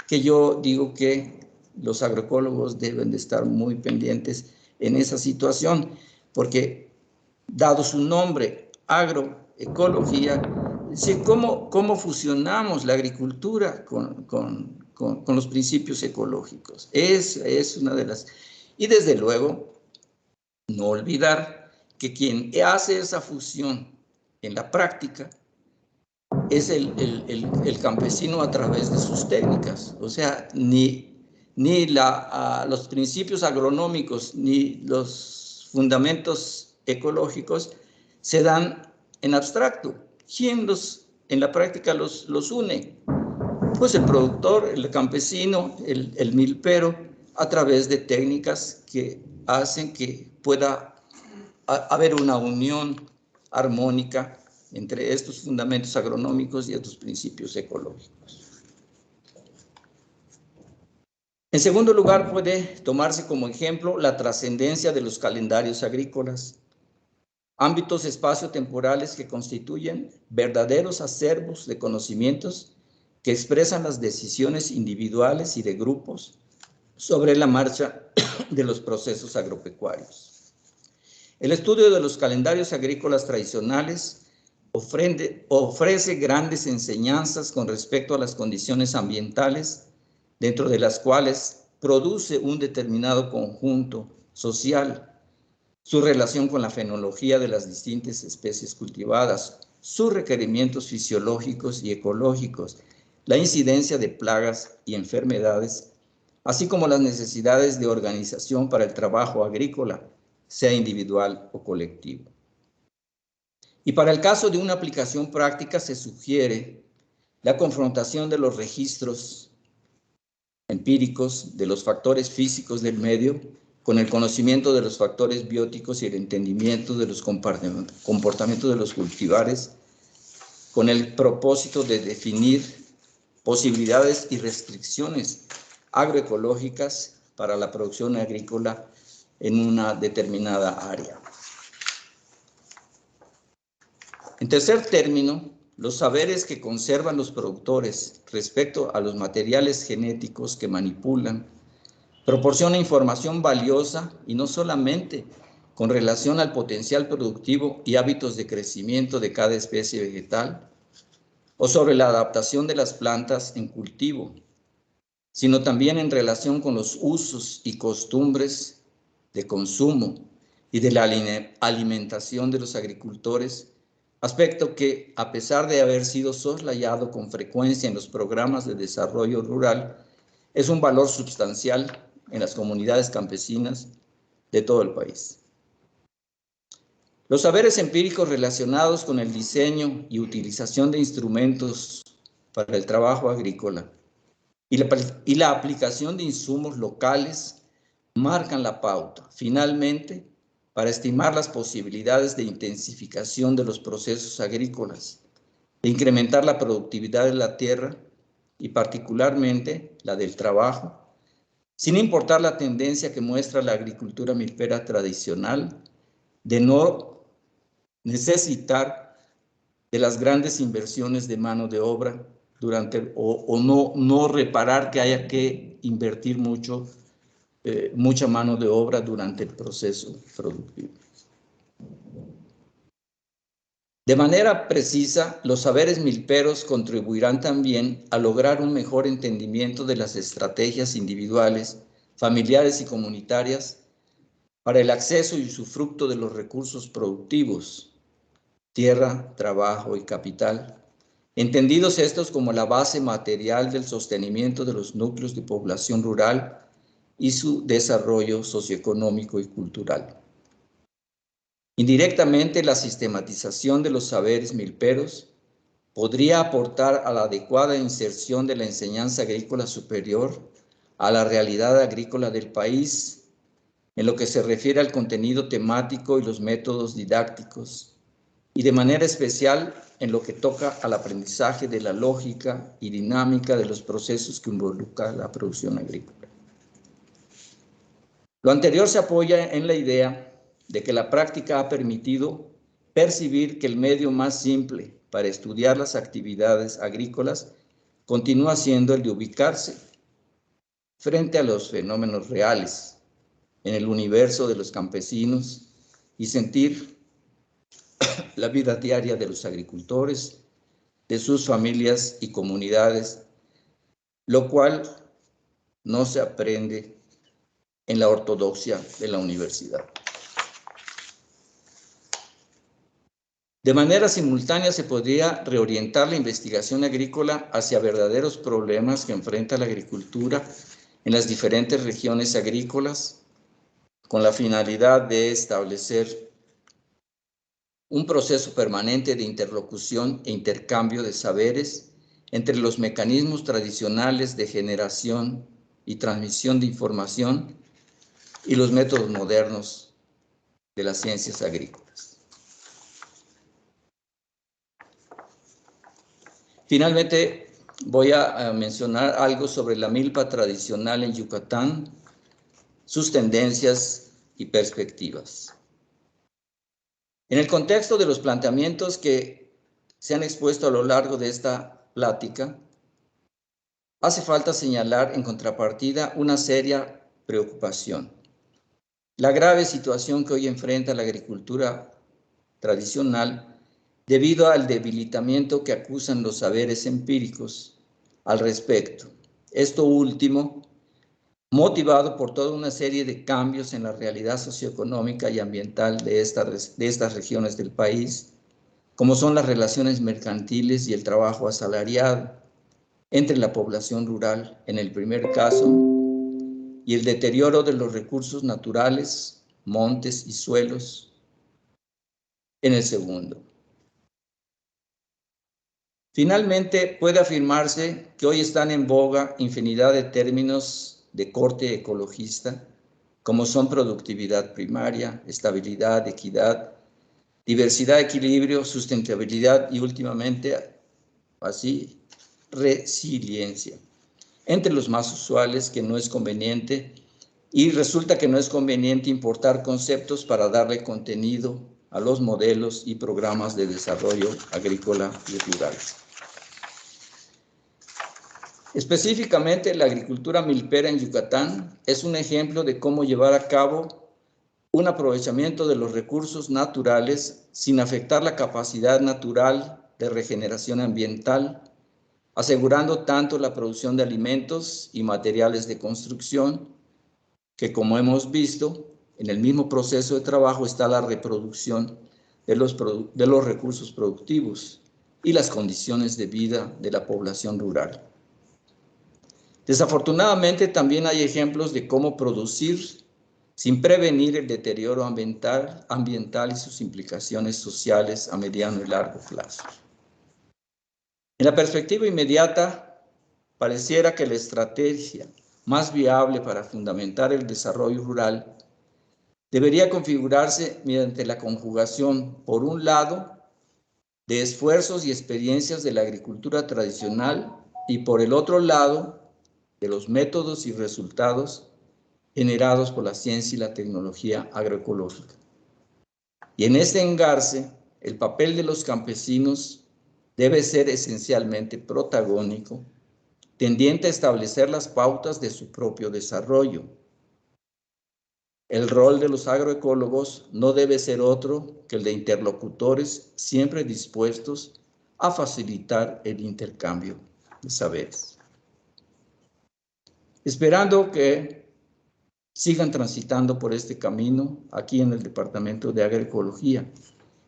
que yo digo que los agroecólogos deben de estar muy pendientes en esa situación, porque dado su nombre, agroecología, ¿cómo fusionamos la agricultura con los principios ecológicos? Es una de las... Y desde luego, no olvidar que quien hace esa fusión en la práctica es el campesino a través de sus técnicas. O sea, ni los principios agronómicos ni los fundamentos ecológicos se dan en abstracto. ¿Quién en la práctica los une? Pues el productor, el campesino, el milpero, a través de técnicas que hacen que pueda haber una unión armónica entre estos fundamentos agronómicos y estos principios ecológicos. En segundo lugar, puede tomarse como ejemplo la trascendencia de los calendarios agrícolas, ámbitos espaciotemporales que constituyen verdaderos acervos de conocimientos que expresan las decisiones individuales y de grupos sobre la marcha de los procesos agropecuarios. El estudio de los calendarios agrícolas tradicionales ofrece grandes enseñanzas con respecto a las condiciones ambientales, dentro de las cuales produce un determinado conjunto social, su relación con la fenología de las distintas especies cultivadas, sus requerimientos fisiológicos y ecológicos, la incidencia de plagas y enfermedades, así como las necesidades de organización para el trabajo agrícola, sea individual o colectivo. Y para el caso de una aplicación práctica se sugiere la confrontación de los registros empíricos de los factores físicos del medio con el conocimiento de los factores bióticos y el entendimiento de los comportamientos de los cultivares, con el propósito de definir posibilidades y restricciones agroecológicas para la producción agrícola en una determinada área. En tercer término, los saberes que conservan los productores respecto a los materiales genéticos que manipulan proporciona información valiosa y no solamente con relación al potencial productivo y hábitos de crecimiento de cada especie vegetal o sobre la adaptación de las plantas en cultivo, sino también en relación con los usos y costumbres de consumo y de la alimentación de los agricultores, aspecto que, a pesar de haber sido soslayado con frecuencia en los programas de desarrollo rural, es un valor sustancial en las comunidades campesinas de todo el país. Los saberes empíricos relacionados con el diseño y utilización de instrumentos para el trabajo agrícola y la aplicación de insumos locales marcan la pauta, finalmente, para estimar las posibilidades de intensificación de los procesos agrícolas, de incrementar la productividad de la tierra y particularmente la del trabajo, sin importar la tendencia que muestra la agricultura milpera tradicional de no necesitar de las grandes inversiones de mano de obra no reparar que haya que invertir mucha mano de obra durante el proceso productivo. De manera precisa, los saberes milperos contribuirán también a lograr un mejor entendimiento de las estrategias individuales, familiares y comunitarias para el acceso y usufructo de los recursos productivos, tierra, trabajo y capital, entendidos estos como la base material del sostenimiento de los núcleos de población rural y su desarrollo socioeconómico y cultural. Indirectamente, la sistematización de los saberes milperos podría aportar a la adecuada inserción de la enseñanza agrícola superior a la realidad agrícola del país, en lo que se refiere al contenido temático y los métodos didácticos, y de manera especial en lo que toca al aprendizaje de la lógica y dinámica de los procesos que involucran la producción agrícola. Lo anterior se apoya en la idea de que la práctica ha permitido percibir que el medio más simple para estudiar las actividades agrícolas continúa siendo el de ubicarse frente a los fenómenos reales en el universo de los campesinos y sentir la vida diaria de los agricultores, de sus familias y comunidades, lo cual no se aprende en la ortodoxia de la universidad. De manera simultánea se podría reorientar la investigación agrícola hacia verdaderos problemas que enfrenta la agricultura en las diferentes regiones agrícolas, con la finalidad de establecer un proceso permanente de interlocución e intercambio de saberes entre los mecanismos tradicionales de generación y transmisión de información y los métodos modernos de las ciencias agrícolas. Finalmente, voy a mencionar algo sobre la milpa tradicional en Yucatán, sus tendencias y perspectivas. En el contexto de los planteamientos que se han expuesto a lo largo de esta plática, hace falta señalar en contrapartida una seria preocupación. La grave situación que hoy enfrenta la agricultura tradicional debido al debilitamiento que acusan los saberes empíricos al respecto. Esto último, motivado por toda una serie de cambios en la realidad socioeconómica y ambiental de estas regiones del país, como son las relaciones mercantiles y el trabajo asalariado entre la población rural en el primer caso, y el deterioro de los recursos naturales, montes y suelos en el segundo. Finalmente, puede afirmarse que hoy están en boga infinidad de términos de corte ecologista, como son productividad primaria, estabilidad, equidad, diversidad, equilibrio, sustentabilidad y últimamente, así, resiliencia. Entre los más usuales que no es conveniente, y resulta que no es conveniente importar conceptos para darle contenido a los modelos y programas de desarrollo agrícola y rural. Específicamente, la agricultura milpera en Yucatán es un ejemplo de cómo llevar a cabo un aprovechamiento de los recursos naturales sin afectar la capacidad natural de regeneración ambiental, asegurando tanto la producción de alimentos y materiales de construcción, que como hemos visto, en el mismo proceso de trabajo está la reproducción de los recursos productivos y las condiciones de vida de la población rural. Desafortunadamente, también hay ejemplos de cómo producir sin prevenir el deterioro ambiental y sus implicaciones sociales a mediano y largo plazo. En la perspectiva inmediata, pareciera que la estrategia más viable para fundamentar el desarrollo rural debería configurarse mediante la conjugación, por un lado, de esfuerzos y experiencias de la agricultura tradicional y por el otro lado, de los métodos y resultados generados por la ciencia y la tecnología agroecológica. Y en este engarce, el papel de los campesinos debe ser esencialmente protagónico, tendiente a establecer las pautas de su propio desarrollo. El rol de los agroecólogos no debe ser otro que el de interlocutores siempre dispuestos a facilitar el intercambio de saberes. Esperando que sigan transitando por este camino aquí en el Departamento de Agroecología,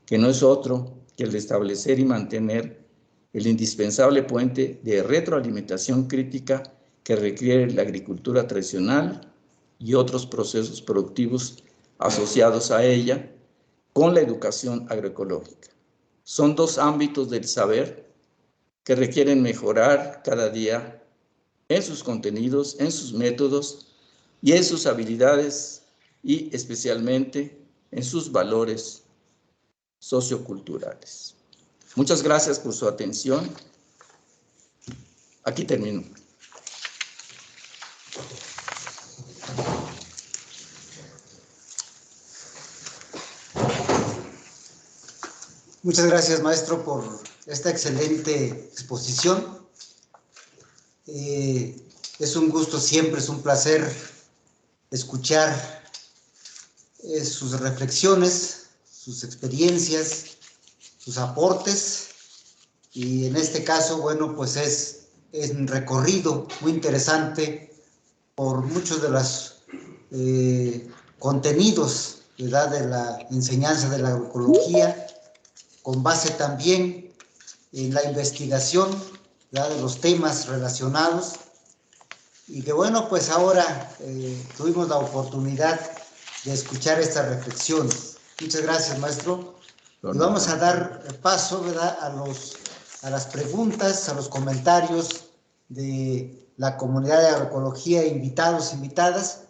que no es otro que el de establecer y mantener el indispensable puente de retroalimentación crítica que requiere la agricultura tradicional y otros procesos productivos asociados a ella con la educación agroecológica. Son dos ámbitos del saber que requieren mejorar cada día en sus contenidos, en sus métodos y en sus habilidades y especialmente en sus valores socioculturales. Muchas gracias por su atención. Aquí termino. Muchas gracias, maestro, por esta excelente exposición. Es un gusto siempre, es un placer escuchar sus reflexiones, sus experiencias, sus aportes. Y en este caso, bueno, pues es un recorrido muy interesante por muchos de los contenidos, ¿verdad?, de la enseñanza de la agroecología, con base también en la investigación, ¿verdad?, de los temas relacionados. Y que bueno, pues ahora tuvimos la oportunidad de escuchar estas reflexiones. Muchas gracias, maestro. Y vamos a dar paso, ¿verdad?, a las preguntas, a los comentarios de la comunidad de agroecología, invitados, invitadas,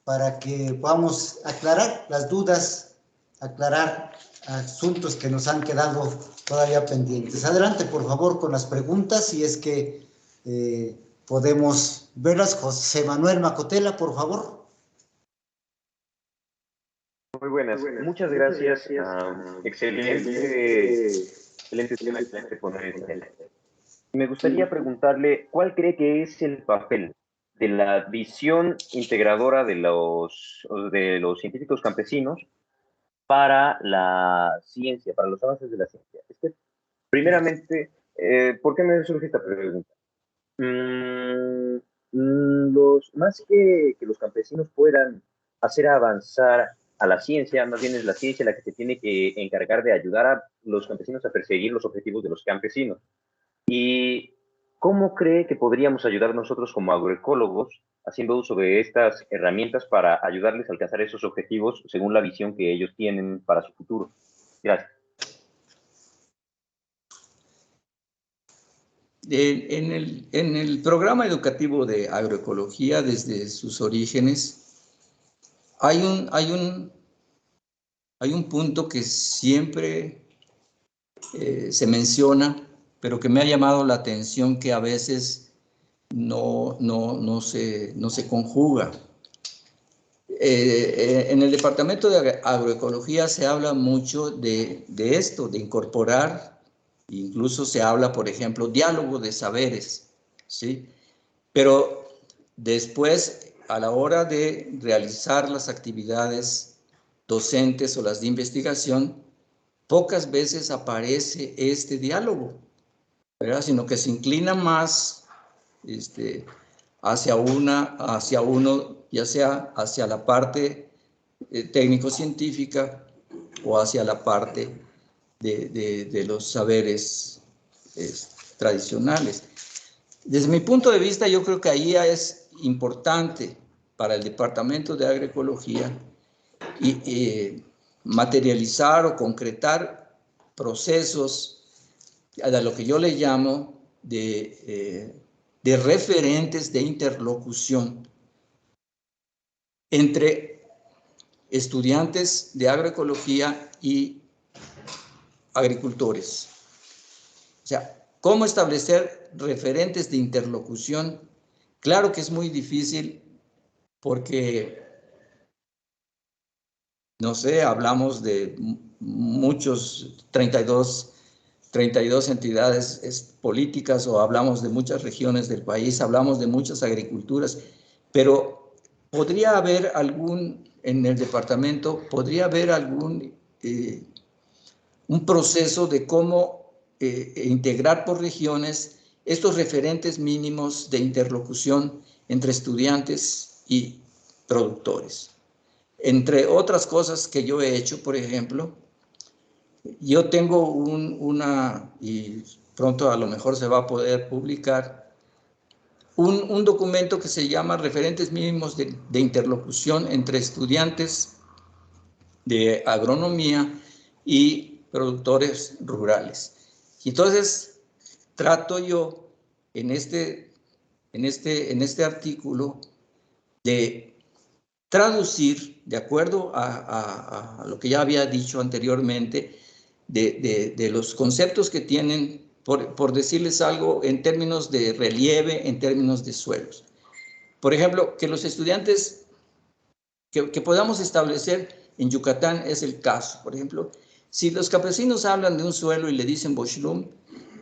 para que podamos aclarar las dudas, aclarar asuntos que nos han quedado todavía pendientes. Adelante, por favor, con las preguntas, si es que podemos verlas. José Manuel Macotela, por favor. Muy buenas, muchas gracias. Excelente tema, excelente ponencia. Me gustaría preguntarle, ¿cuál cree que es el papel de la visión integradora de los científicos campesinos para la ciencia, para los avances de la ciencia? Es que, primeramente, ¿por qué me surge esta pregunta? Más que los campesinos puedan hacer avanzar a la ciencia, más bien es la ciencia la que se tiene que encargar de ayudar a los campesinos a perseguir los objetivos de los campesinos. ¿Y cómo cree que podríamos ayudar nosotros como agroecólogos haciendo uso de estas herramientas para ayudarles a alcanzar esos objetivos según la visión que ellos tienen para su futuro? Gracias. En el programa educativo de agroecología, desde sus orígenes, hay un punto que siempre se menciona, pero que me ha llamado la atención, que a veces no se conjuga. En el Departamento de Agroecología se habla mucho de esto, de incorporar. Incluso se habla, por ejemplo, diálogo de saberes, ¿sí? Pero después, a la hora de realizar las actividades docentes o las de investigación, pocas veces aparece este diálogo, ¿verdad? Sino que se inclina más hacia uno, ya sea hacia la parte técnico-científica o hacia la parte de los saberes tradicionales. Desde mi punto de vista, yo creo que ahí es importante para el Departamento de Agroecología materializar o concretar procesos a lo que yo le llamo de referentes de interlocución entre estudiantes de agroecología y agricultores. O sea, ¿cómo establecer referentes de interlocución? Claro que es muy difícil porque, no sé, hablamos de muchos, 32 32 entidades políticas o hablamos de muchas regiones del país, hablamos de muchas agriculturas, pero podría haber en el departamento, podría haber un proceso de cómo integrar por regiones estos referentes mínimos de interlocución entre estudiantes y productores. Entre otras cosas que yo he hecho, por ejemplo, yo tengo y pronto a lo mejor se va a poder publicar, un documento que se llama Referentes Mínimos de Interlocución entre estudiantes de agronomía y productores rurales. Y entonces trato yo en este artículo de traducir, de acuerdo a lo que ya había dicho anteriormente, de los conceptos que tienen, por decirles algo, en términos de relieve, en términos de suelos. Por ejemplo, que los estudiantes, que podamos establecer en Yucatán es el caso. Por ejemplo, si los campesinos hablan de un suelo y le dicen Boxlum,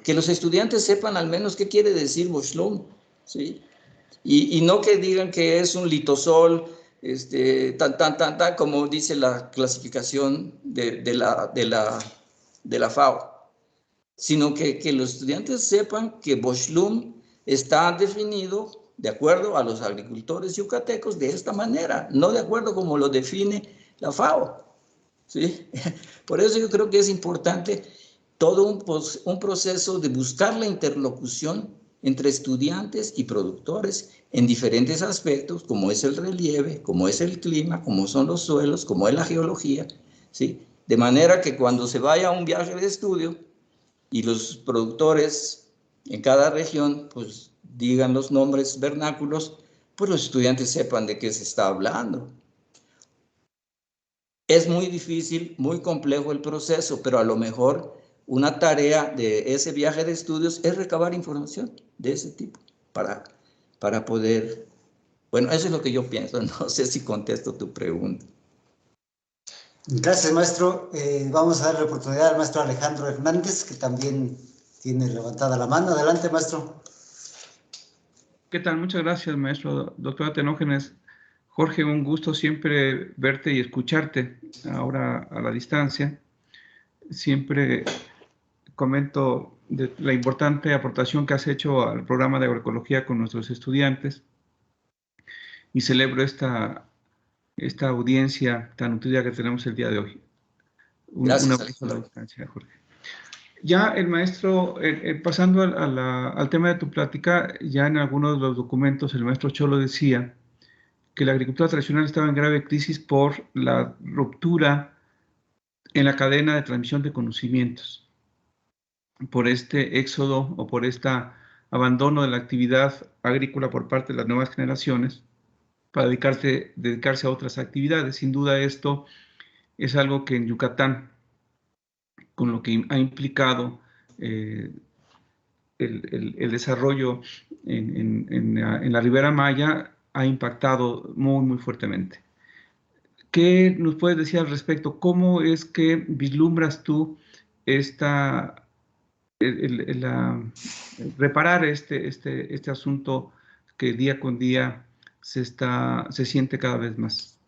que los estudiantes sepan al menos qué quiere decir Boxlum, ¿sí? Y no que digan que es un litosol, como dice la clasificación de la FAO, sino que los estudiantes sepan que Boxlum está definido de acuerdo a los agricultores yucatecos de esta manera, no de acuerdo como lo define la FAO, ¿sí? Por eso yo creo que es importante todo un proceso de buscar la interlocución entre estudiantes y productores en diferentes aspectos, como es el relieve, como es el clima, como son los suelos, como es la geología, ¿sí? De manera que cuando se vaya a un viaje de estudio y los productores en cada región, pues digan los nombres vernáculos, pues los estudiantes sepan de qué se está hablando. Es muy difícil, muy complejo el proceso, pero a lo mejor una tarea de ese viaje de estudios es recabar información de ese tipo para poder... Bueno, eso es lo que yo pienso. No sé si contesto tu pregunta. Gracias, maestro. Vamos a dar la oportunidad al maestro Alejandro Hernández, que también tiene levantada la mano. Adelante, maestro. ¿Qué tal? Muchas gracias, maestro. Doctora Tenógenes. Jorge, un gusto siempre verte y escucharte ahora a la distancia. Siempre comento de la importante aportación que has hecho al programa de agroecología con nuestros estudiantes y celebro esta audiencia tan nutrida que tenemos el día de hoy. Gracias, abrazo a la distancia, Jorge. Ya el maestro, pasando al tema de tu plática, ya en algunos de los documentos el maestro Cholo decía que la agricultura tradicional estaba en grave crisis por la ruptura en la cadena de transmisión de conocimientos, por este éxodo o por este abandono de la actividad agrícola por parte de las nuevas generaciones para dedicarse a otras actividades. Sin duda esto es algo que en Yucatán, con lo que ha implicado el desarrollo en la Ribera Maya, ha impactado muy, muy fuertemente. ¿Qué nos puedes decir al respecto? ¿Cómo es que vislumbras tú reparar este asunto que día con día se siente cada vez más?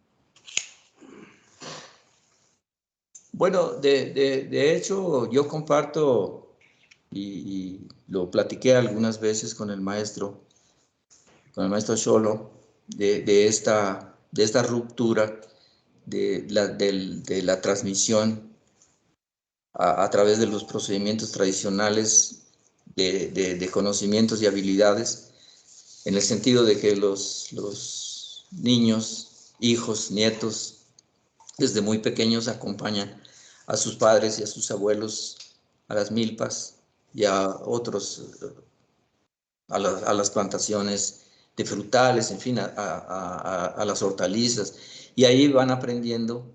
Bueno, de hecho, yo comparto y lo platiqué algunas veces con el maestro Xolo, de esta ruptura de la transmisión a través de los procedimientos tradicionales de conocimientos y habilidades, en el sentido de que los niños, hijos, nietos, desde muy pequeños acompañan a sus padres y a sus abuelos a las milpas y a otros, a las plantaciones de frutales, en fin, a las hortalizas. Y ahí van aprendiendo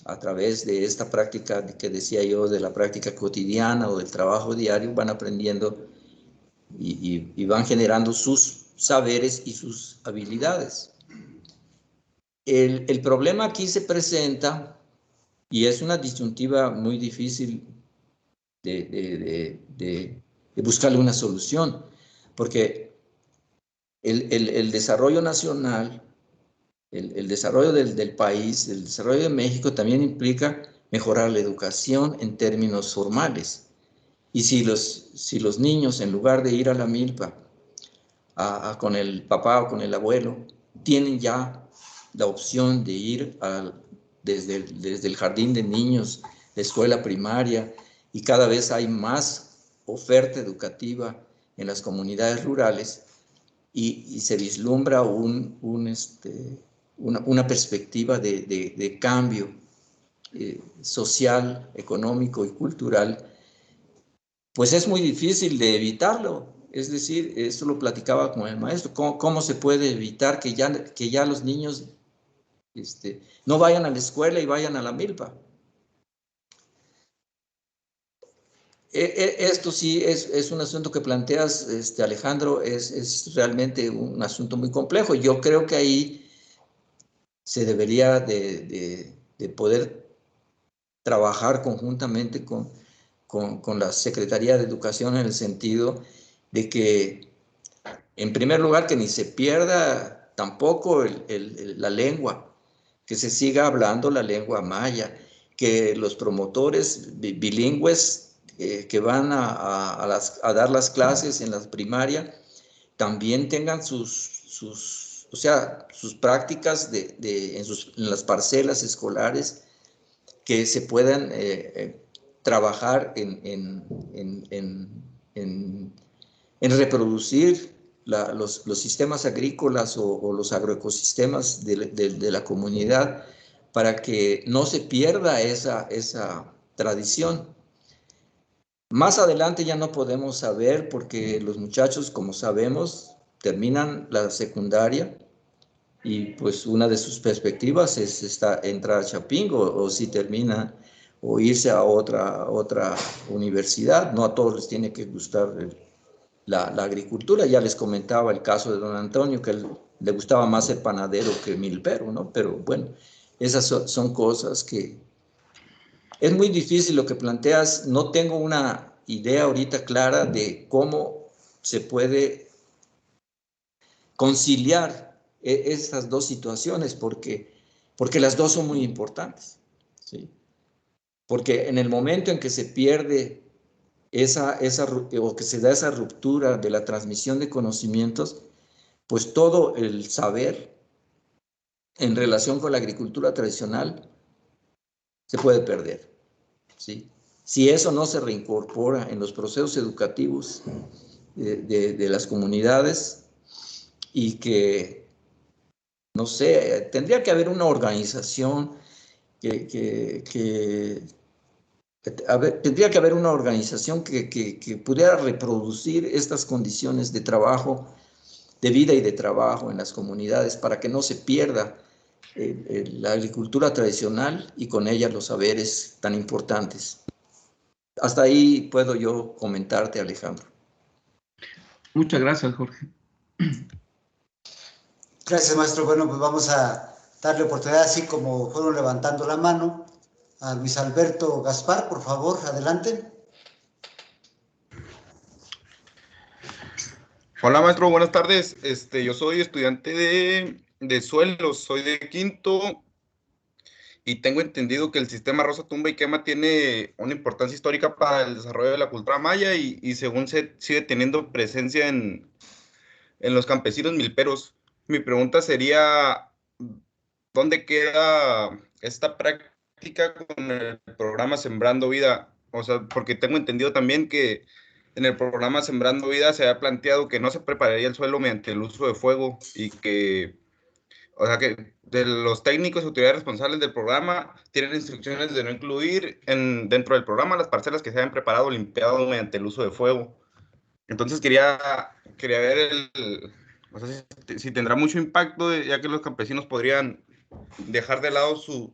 a través de esta práctica que decía yo, de la práctica cotidiana o del trabajo diario, van aprendiendo y van generando sus saberes y sus habilidades. El problema aquí se presenta, y es una disyuntiva muy difícil de buscarle una solución, porque el desarrollo nacional, el desarrollo del país, el desarrollo de México también implica mejorar la educación en términos formales. Y si los niños, en lugar de ir a la milpa con el papá o con el abuelo, tienen ya la opción de ir desde el jardín de niños, la escuela primaria, y cada vez hay más oferta educativa en las comunidades rurales, y se vislumbra una perspectiva de cambio social, económico y cultural, pues es muy difícil de evitarlo. Es decir, esto lo platicaba con el maestro, ¿cómo se puede evitar que ya los niños no vayan a la escuela y vayan a la milpa? Esto sí es un asunto que planteas, Alejandro, es realmente un asunto muy complejo. Yo creo que ahí se debería de poder trabajar conjuntamente con la Secretaría de Educación, en el sentido de que, en primer lugar, que ni se pierda tampoco la lengua, que se siga hablando la lengua maya, que los promotores bilingües que van a dar las clases en la primaria también tengan sus prácticas en las parcelas escolares, que se puedan trabajar en reproducir los sistemas agrícolas o los agroecosistemas de la comunidad, para que no se pierda esa tradición. Más adelante ya no podemos saber, porque los muchachos, como sabemos, terminan la secundaria y pues una de sus perspectivas es entrar a Chapingo, o si termina, o irse a otra universidad. No a todos les tiene que gustar la agricultura. Ya les comentaba el caso de don Antonio, que le gustaba más ser panadero que milpero, ¿no? Pero bueno, esas son cosas que es muy difícil lo que planteas. No tengo una idea ahorita clara de cómo se puede conciliar estas dos situaciones, porque las dos son muy importantes, ¿sí? Porque en el momento en que se pierde o que se da esa ruptura de la transmisión de conocimientos, pues todo el saber en relación con la agricultura tradicional se puede perder, ¿sí? Si eso no se reincorpora en los procesos educativos de las comunidades, y que, no sé, tendría que haber una organización tendría que haber una organización que pudiera reproducir estas condiciones de trabajo, de vida y de trabajo en las comunidades, para que no se pierda la agricultura tradicional y con ella los saberes tan importantes. Hasta ahí puedo yo comentarte, Alejandro. Muchas gracias, Jorge. Gracias, maestro. Bueno, pues vamos a darle oportunidad, así como fueron levantando la mano, a Luis Alberto Gaspar, por favor, adelante. Hola, maestro, buenas tardes. Yo soy estudiante de suelos, soy de quinto, y tengo entendido que el sistema Rosa Tumba y Quema tiene una importancia histórica para el desarrollo de la cultura maya, y según se sigue teniendo presencia en los campesinos milperos. Mi pregunta sería, ¿dónde queda esta práctica con el programa Sembrando Vida? O sea, porque tengo entendido también que en el programa Sembrando Vida se había planteado que no se prepararía el suelo mediante el uso de fuego, y que, o sea, que de los técnicos y autoridades responsables del programa tienen instrucciones de no incluir dentro del programa las parcelas que se hayan preparado o limpiado mediante el uso de fuego. Entonces quería ver o sea, si tendrá mucho impacto, ya que los campesinos podrían dejar de lado su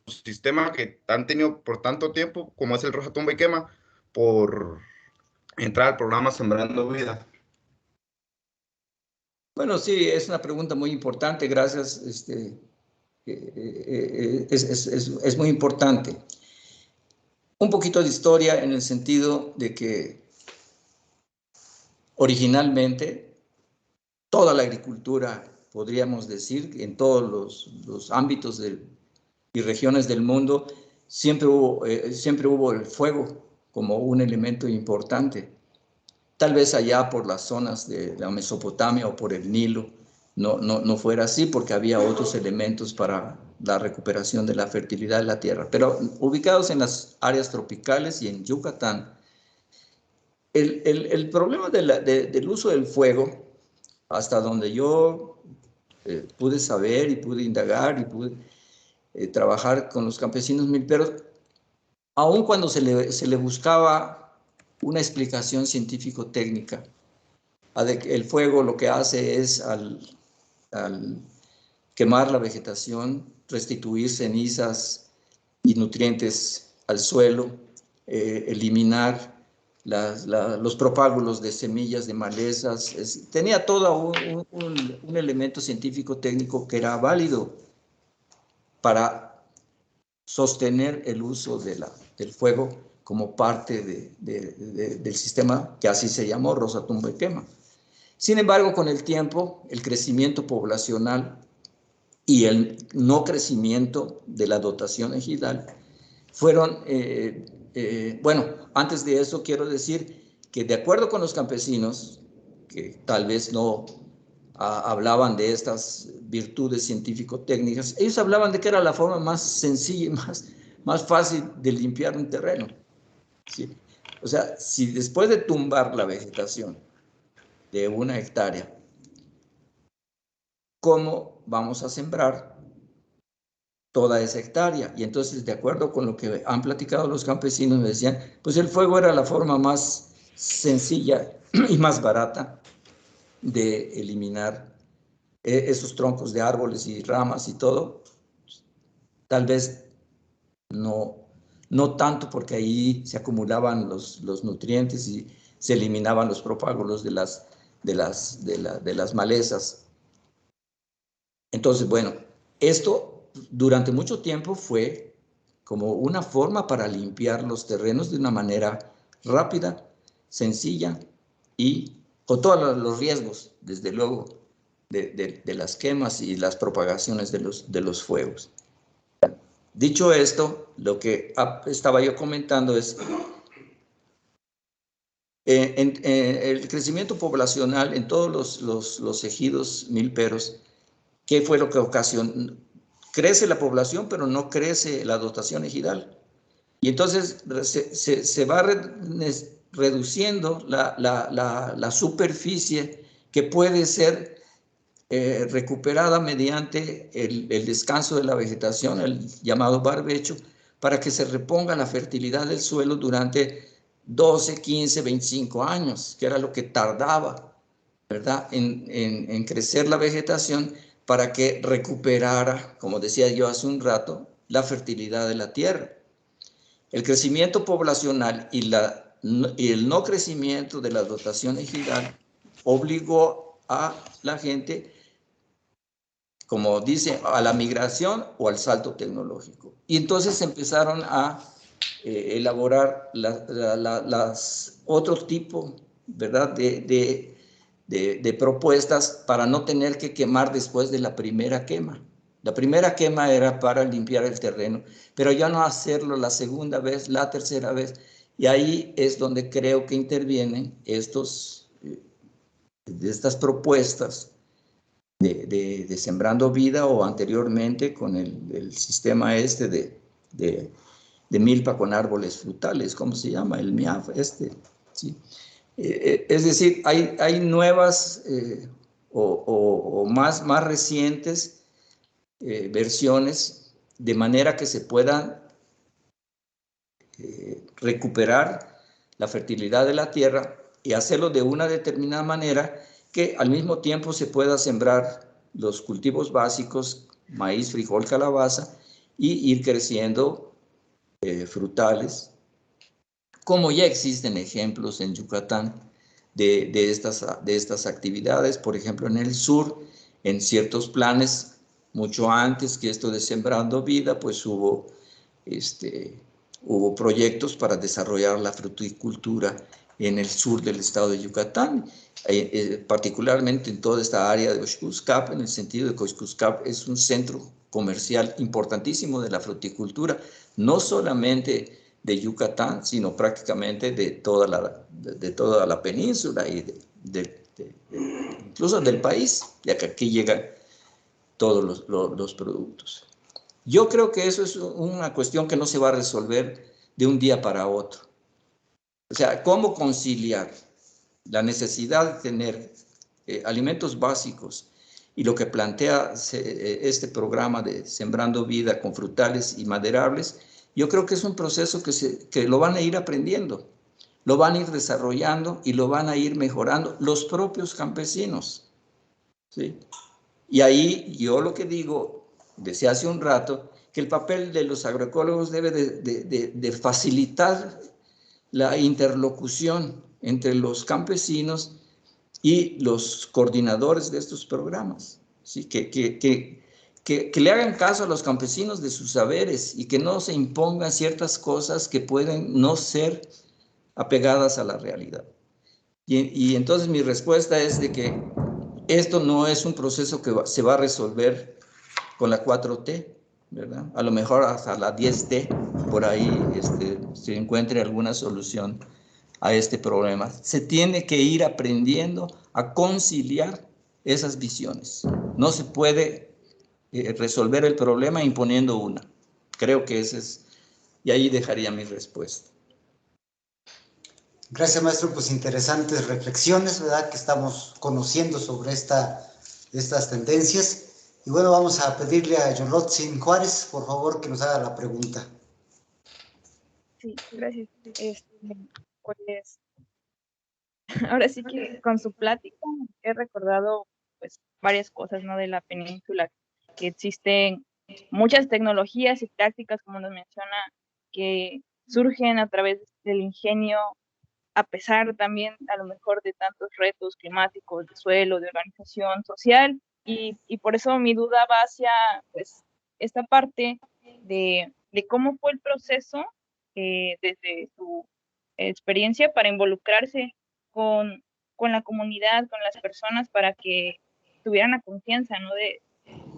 sistema que han tenido por tanto tiempo, como es el Rosa Tumba y Quema, por entrar al programa Sembrando Vida. Bueno, sí, es una pregunta muy importante, gracias. Es muy importante. Un poquito de historia en el sentido de que originalmente toda la agricultura, podríamos decir, en todos los ámbitos y regiones del mundo, siempre hubo el fuego como un elemento importante. Tal vez allá por las zonas de la Mesopotamia o por el Nilo no fuera así, porque había otros elementos para la recuperación de la fertilidad de la tierra. Pero ubicados en las áreas tropicales y en Yucatán, el problema del uso del fuego, hasta donde yo pude saber y pude indagar y pude trabajar con los campesinos milperos, aun cuando se le buscaba una explicación científico-técnica, el fuego lo que hace es al quemar la vegetación, restituir cenizas y nutrientes al suelo, eliminar los propágulos de semillas de malezas. Tenía todo un elemento científico-técnico que era válido para sostener el uso del fuego como parte del sistema que así se llamó, Rosa Tumba y Quema. Sin embargo, con el tiempo, el crecimiento poblacional y el no crecimiento de la dotación ejidal fueron, bueno, antes de eso quiero decir que de acuerdo con los campesinos, que tal vez no hablaban de estas virtudes científico-técnicas, ellos hablaban de que era la forma más sencilla y más fácil de limpiar un terreno. ¿Sí? O sea, si después de tumbar la vegetación de 1 hectárea, ¿cómo vamos a sembrar toda esa hectárea? Y entonces, de acuerdo con lo que han platicado los campesinos, me decían, pues el fuego era la forma más sencilla y más barata de eliminar esos troncos de árboles y ramas y todo. Tal vez no tanto, porque ahí se acumulaban los nutrientes y se eliminaban los propágulos de las malezas. Entonces, bueno, esto durante mucho tiempo fue como una forma para limpiar los terrenos de una manera rápida, sencilla y con todos los riesgos, desde luego, de las quemas y las propagaciones de los fuegos. Dicho esto, lo que estaba yo comentando es el crecimiento poblacional en todos los ejidos milperos. ¿Qué fue lo que ocasionó? Crece la población, pero no crece la dotación ejidal. Y entonces se va reduciendo la superficie que puede ser recuperada mediante el descanso de la vegetación, el llamado barbecho, para que se reponga la fertilidad del suelo durante 12, 15, 25 años, que era lo que tardaba, ¿verdad?, en crecer la vegetación para que recuperara, como decía yo hace un rato, la fertilidad de la tierra. El crecimiento poblacional y el no crecimiento de la dotación ejidal obligó a la gente, como dice, a la migración o al salto tecnológico. Y entonces empezaron a elaborar otro tipo, ¿verdad?, de propuestas para no tener que quemar después de la primera quema. La primera quema era para limpiar el terreno, pero ya no hacerlo la segunda vez, la tercera vez. Y ahí es donde creo que intervienen estas propuestas de Sembrando Vida, o anteriormente con el sistema de milpa con árboles frutales, ¿cómo se llama? El MIAF, ¿sí? Es decir, hay nuevas o más recientes versiones, de manera que se pueda recuperar la fertilidad de la tierra y hacerlo de una determinada manera que al mismo tiempo se pueda sembrar los cultivos básicos, maíz, frijol, calabaza, y ir creciendo frutales, como ya existen ejemplos en Yucatán de estas actividades. Por ejemplo, en el sur, en ciertos planes, mucho antes que esto de Sembrando Vida, pues hubo hubo proyectos para desarrollar la fruticultura en el sur del estado de Yucatán, particularmente en toda esta área de Oxcuscap, en el sentido de que Oxcuscap es un centro comercial importantísimo de la fruticultura, no solamente de Yucatán, sino prácticamente de toda la península y incluso del país, ya que aquí llegan todos los productos. Yo creo que eso es una cuestión que no se va a resolver de un día para otro. O sea, ¿cómo conciliar la necesidad de tener alimentos básicos y lo que plantea este programa de Sembrando Vida con frutales y maderables? Yo creo que es un proceso que lo van a ir aprendiendo, lo van a ir desarrollando y lo van a ir mejorando los propios campesinos, ¿sí? Y ahí yo lo que digo desde hace un rato, que el papel de los agroecólogos debe de facilitar la interlocución entre los campesinos y los coordinadores de estos programas, ¿sí? Que le hagan caso a los campesinos de sus saberes y que no se impongan ciertas cosas que pueden no ser apegadas a la realidad. Y entonces mi respuesta es de que esto no es un proceso que se va a resolver con la 4T, ¿verdad? A lo mejor hasta la 10T, por ahí se encuentre alguna solución a este problema. Se tiene que ir aprendiendo a conciliar esas visiones. No se puede resolver el problema imponiendo una. Creo que ese es, y ahí dejaría mi respuesta. Gracias, maestro, pues interesantes reflexiones, ¿verdad? Que estamos conociendo sobre estas tendencias. Y bueno, vamos a pedirle a Yolotzin Juárez, por favor, que nos haga la pregunta. Sí, gracias. Pues ahora sí que con su plática he recordado pues varias cosas, ¿no? De la península, que existen muchas tecnologías y tácticas, como nos menciona, que surgen a través del ingenio, a pesar también a lo mejor de tantos retos climáticos, de suelo, de organización social, y por eso mi duda va hacia pues esta parte de cómo fue el proceso desde su experiencia para involucrarse con la comunidad, con las personas, para que tuvieran la confianza, ¿no? De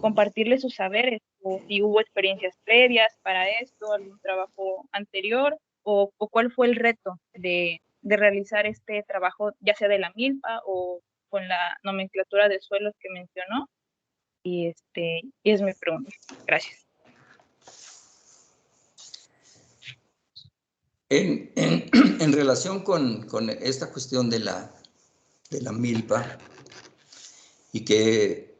compartirles sus saberes, o si hubo experiencias previas para esto, algún trabajo anterior, o cuál fue el reto de realizar este trabajo, ya sea de la milpa o con la nomenclatura de suelos que mencionó. Y es mi pregunta. Gracias. En relación con esta cuestión de la milpa, y que,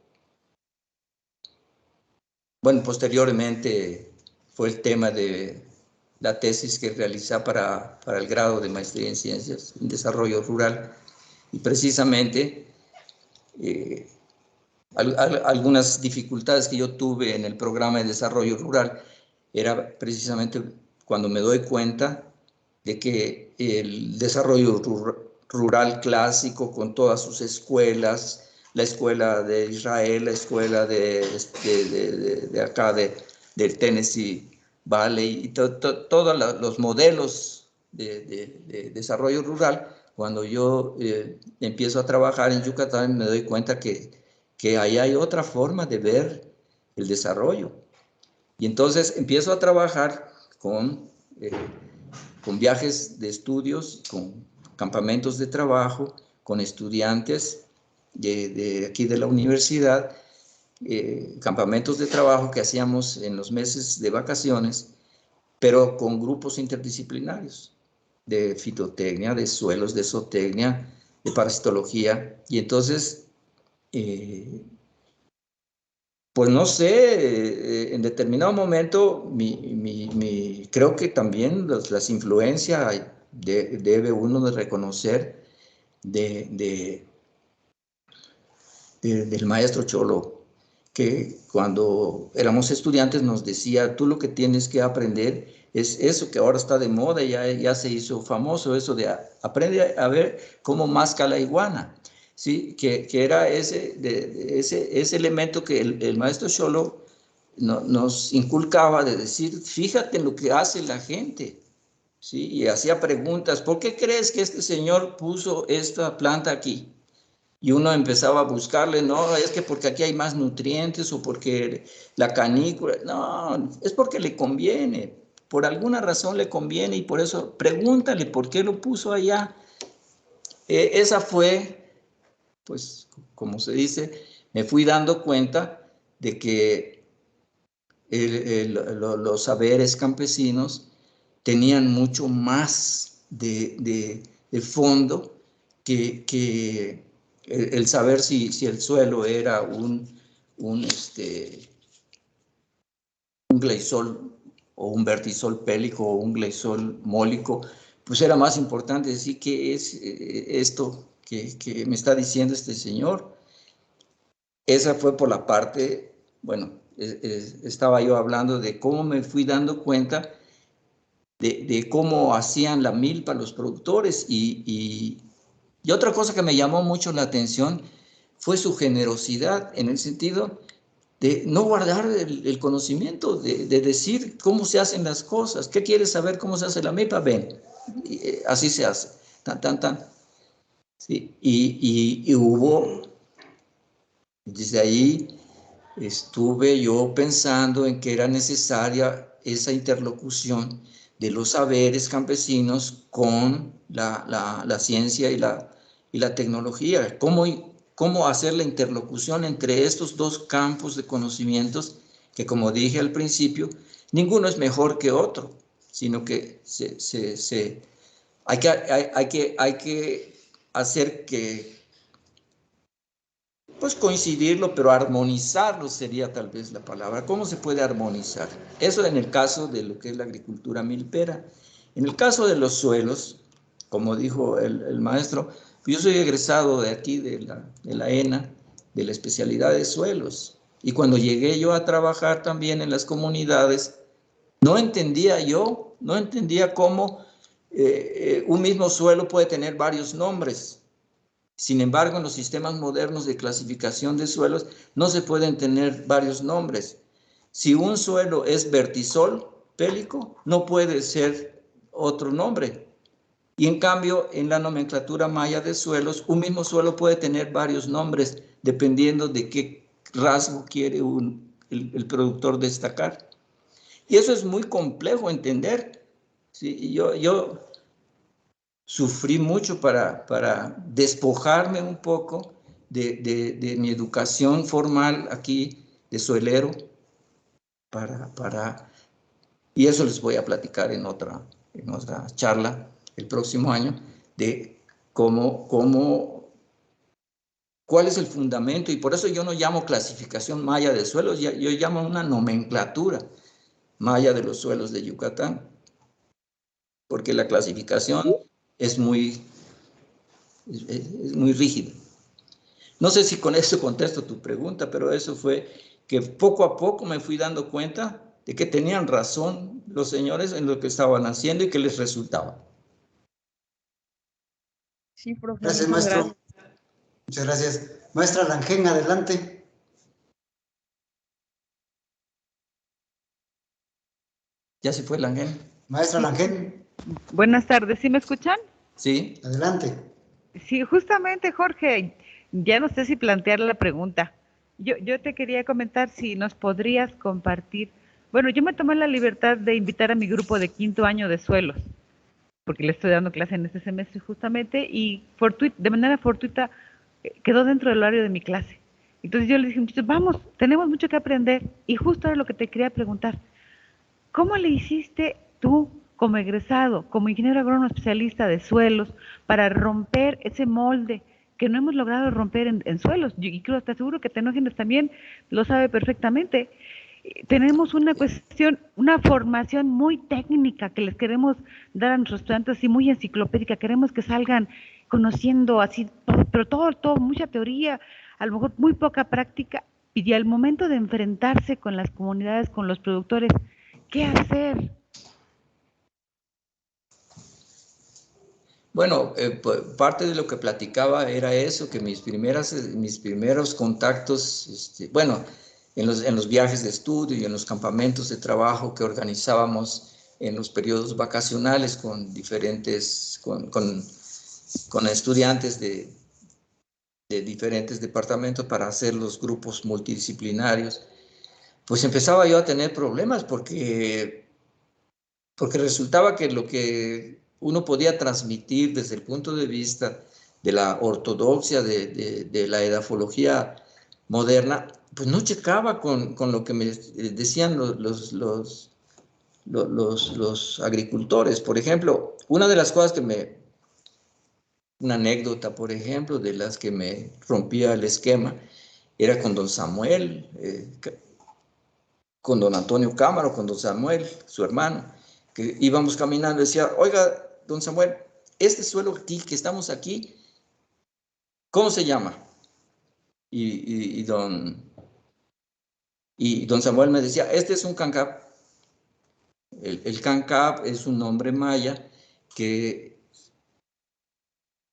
bueno, posteriormente fue el tema de la tesis que realicé para el grado de maestría en Ciencias en Desarrollo Rural, y precisamente algunas dificultades que yo tuve en el programa de desarrollo rural era precisamente cuando me doy cuenta de que el desarrollo rural clásico, con todas sus escuelas, la escuela de Israel, la escuela de acá del Tennessee Valley, y todos los modelos de desarrollo rural, cuando yo empiezo a trabajar en Yucatán, me doy cuenta que ahí hay otra forma de ver el desarrollo. Y entonces empiezo a trabajar con viajes de estudios, con campamentos de trabajo, con estudiantes de aquí de la universidad, campamentos de trabajo que hacíamos en los meses de vacaciones, pero con grupos interdisciplinarios, de fitotecnia, de suelos, de zootecnia, de parasitología. Y entonces, pues no sé, en determinado momento, creo que también las influencias debe uno de reconocer del maestro Cholo, que cuando éramos estudiantes nos decía: tú lo que tienes que aprender es eso que ahora está de moda, ya se hizo famoso, eso de aprende a ver cómo masca la iguana. Sí, que era ese elemento que el maestro Cholo nos inculcaba de decir, fíjate en lo que hace la gente, ¿sí? Y hacía preguntas, ¿por qué crees que este señor puso esta planta aquí? Y uno empezaba a buscarle, no, es que porque aquí hay más nutrientes o porque la canícula, no, es porque le conviene, por alguna razón le conviene y por eso pregúntale por qué lo puso allá. Esa fue, pues, como se dice, me fui dando cuenta de que los saberes campesinos tenían mucho más de fondo que el saber si el suelo era un gleisol o un vertisol pélico o un gleisol mólico, pues era más importante decir qué es esto que me está diciendo este señor. Esa fue por la parte, bueno, estaba yo hablando de cómo me fui dando cuenta de cómo hacían la milpa los productores y otra cosa que me llamó mucho la atención fue su generosidad en el sentido de no guardar el conocimiento, de decir cómo se hacen las cosas. ¿Qué quieres saber cómo se hace la milpa? Ven, así se hace, tan. Sí, y hubo, desde ahí estuve yo pensando en que era necesaria esa interlocución de los saberes campesinos con la ciencia y la tecnología. ¿Cómo hacer la interlocución entre estos dos campos de conocimientos que, como dije al principio, ninguno es mejor que otro, sino que hay que hacer que, pues coincidirlo, pero armonizarlo sería tal vez la palabra. ¿Cómo se puede armonizar? Eso en el caso de lo que es la agricultura milpera. En el caso de los suelos, como dijo el maestro, yo soy egresado de aquí, de la ENA, de la especialidad de suelos. Y cuando llegué yo a trabajar también en las comunidades, no entendía cómo un mismo suelo puede tener varios nombres. Sin embargo, en los sistemas modernos de clasificación de suelos no se pueden tener varios nombres. Si un suelo es vertisol pélico, no puede ser otro nombre. Y en cambio, en la nomenclatura maya de suelos, un mismo suelo puede tener varios nombres dependiendo de qué rasgo quiere el productor destacar. Y eso es muy complejo entender. Sí, yo sufrí mucho para despojarme un poco de mi educación formal aquí de suelero y eso les voy a platicar en otra charla el próximo año de cuál es el fundamento, y por eso yo no llamo clasificación maya de suelos, yo llamo una nomenclatura maya de los suelos de Yucatán, porque la clasificación es muy rígida. No sé si con eso contesto tu pregunta, pero eso fue que poco a poco me fui dando cuenta de que tenían razón los señores en lo que estaban haciendo y que les resultaba. Sí, profe. Gracias, maestro. Muchas gracias. Maestra Langen, adelante. ¿Ya se fue Langen? Maestra Langen. Buenas tardes, ¿sí me escuchan? Sí. Adelante. Sí, justamente, Jorge, ya no sé si plantear la pregunta. Yo te quería comentar si nos podrías compartir. Bueno, yo me tomé la libertad de invitar a mi grupo de 5º año de suelos, porque le estoy dando clase en este semestre justamente, y de manera fortuita quedó dentro del horario de mi clase. Entonces yo les dije, muchachos, vamos, tenemos mucho que aprender, y justo era lo que te quería preguntar. ¿Cómo le hiciste tú, como egresado, como ingeniero agrónomo especialista de suelos, para romper ese molde que no hemos logrado romper en suelos? Y creo, te aseguro que Tenógenes también lo sabe perfectamente. Tenemos una cuestión, una formación muy técnica que les queremos dar a nuestros estudiantes y muy enciclopédica. Queremos que salgan conociendo así, pero todo, mucha teoría, a lo mejor muy poca práctica. Y al momento de enfrentarse con las comunidades, con los productores, ¿qué hacer? Bueno, parte de lo que platicaba era eso, que mis primeros contactos, bueno, en los viajes de estudio y en los campamentos de trabajo que organizábamos en los periodos vacacionales con diferentes, con estudiantes de diferentes departamentos para hacer los grupos multidisciplinarios, pues empezaba yo a tener problemas porque resultaba que lo que uno podía transmitir desde el punto de vista de la ortodoxia, de la edafología moderna, pues no checaba con lo que me decían los agricultores. Por ejemplo, una de las cosas una anécdota, por ejemplo, de las que me rompía el esquema, era con don Samuel, con don Antonio Cámara, con don Samuel, su hermano, que íbamos caminando y decía, oiga, don Samuel, este suelo aquí, que estamos aquí, ¿cómo se llama? Y don Samuel me decía, este es un cancap. El cancap es un nombre maya que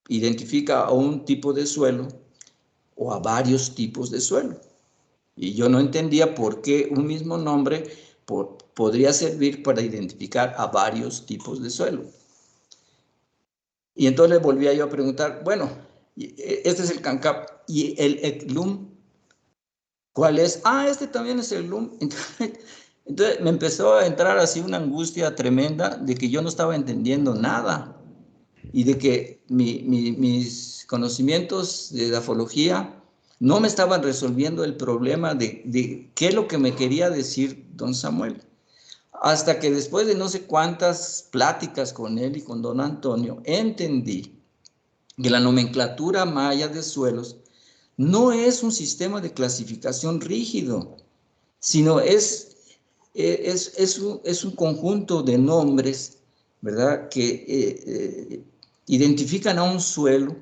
identifica a un tipo de suelo o a varios tipos de suelo. Y yo no entendía por qué un mismo nombre podría servir para identificar a varios tipos de suelo. Y entonces le volvía yo a preguntar, bueno, este es el cancap, ¿y el eklum cuál es? Ah, este también es el eklum. Entonces me empezó a entrar así una angustia tremenda de que yo no estaba entendiendo nada y de que mis conocimientos de edafología no me estaban resolviendo el problema de qué es lo que me quería decir don Samuel. Hasta que después de no sé cuántas pláticas con él y con don Antonio, entendí que la nomenclatura maya de suelos no es un sistema de clasificación rígido, sino es un conjunto de nombres, ¿verdad?, que identifican a un suelo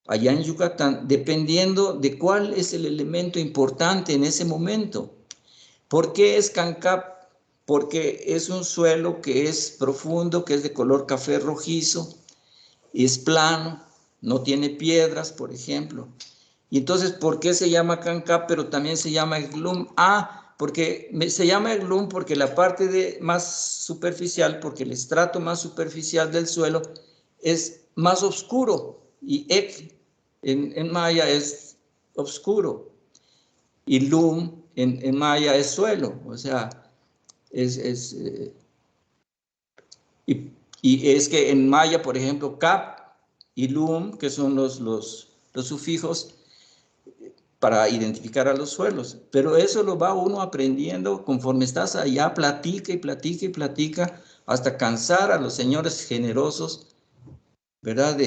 allá en Yucatán, dependiendo de cuál es el elemento importante en ese momento. ¿Por qué es cancap? Porque es un suelo que es profundo, que es de color café rojizo, es plano, no tiene piedras, por ejemplo. Y entonces, ¿por qué se llama cancap, pero también se llama eglum? Ah, porque se llama eglum porque la parte más superficial, porque el estrato más superficial del suelo es más oscuro, y ek en maya es oscuro, y lum en maya es suelo, o sea, y es que en maya, por ejemplo, cap y lum, que son los sufijos para identificar a los suelos, pero eso lo va uno aprendiendo conforme estás allá, platica y platica y platica, hasta cansar a los señores generosos, ¿verdad?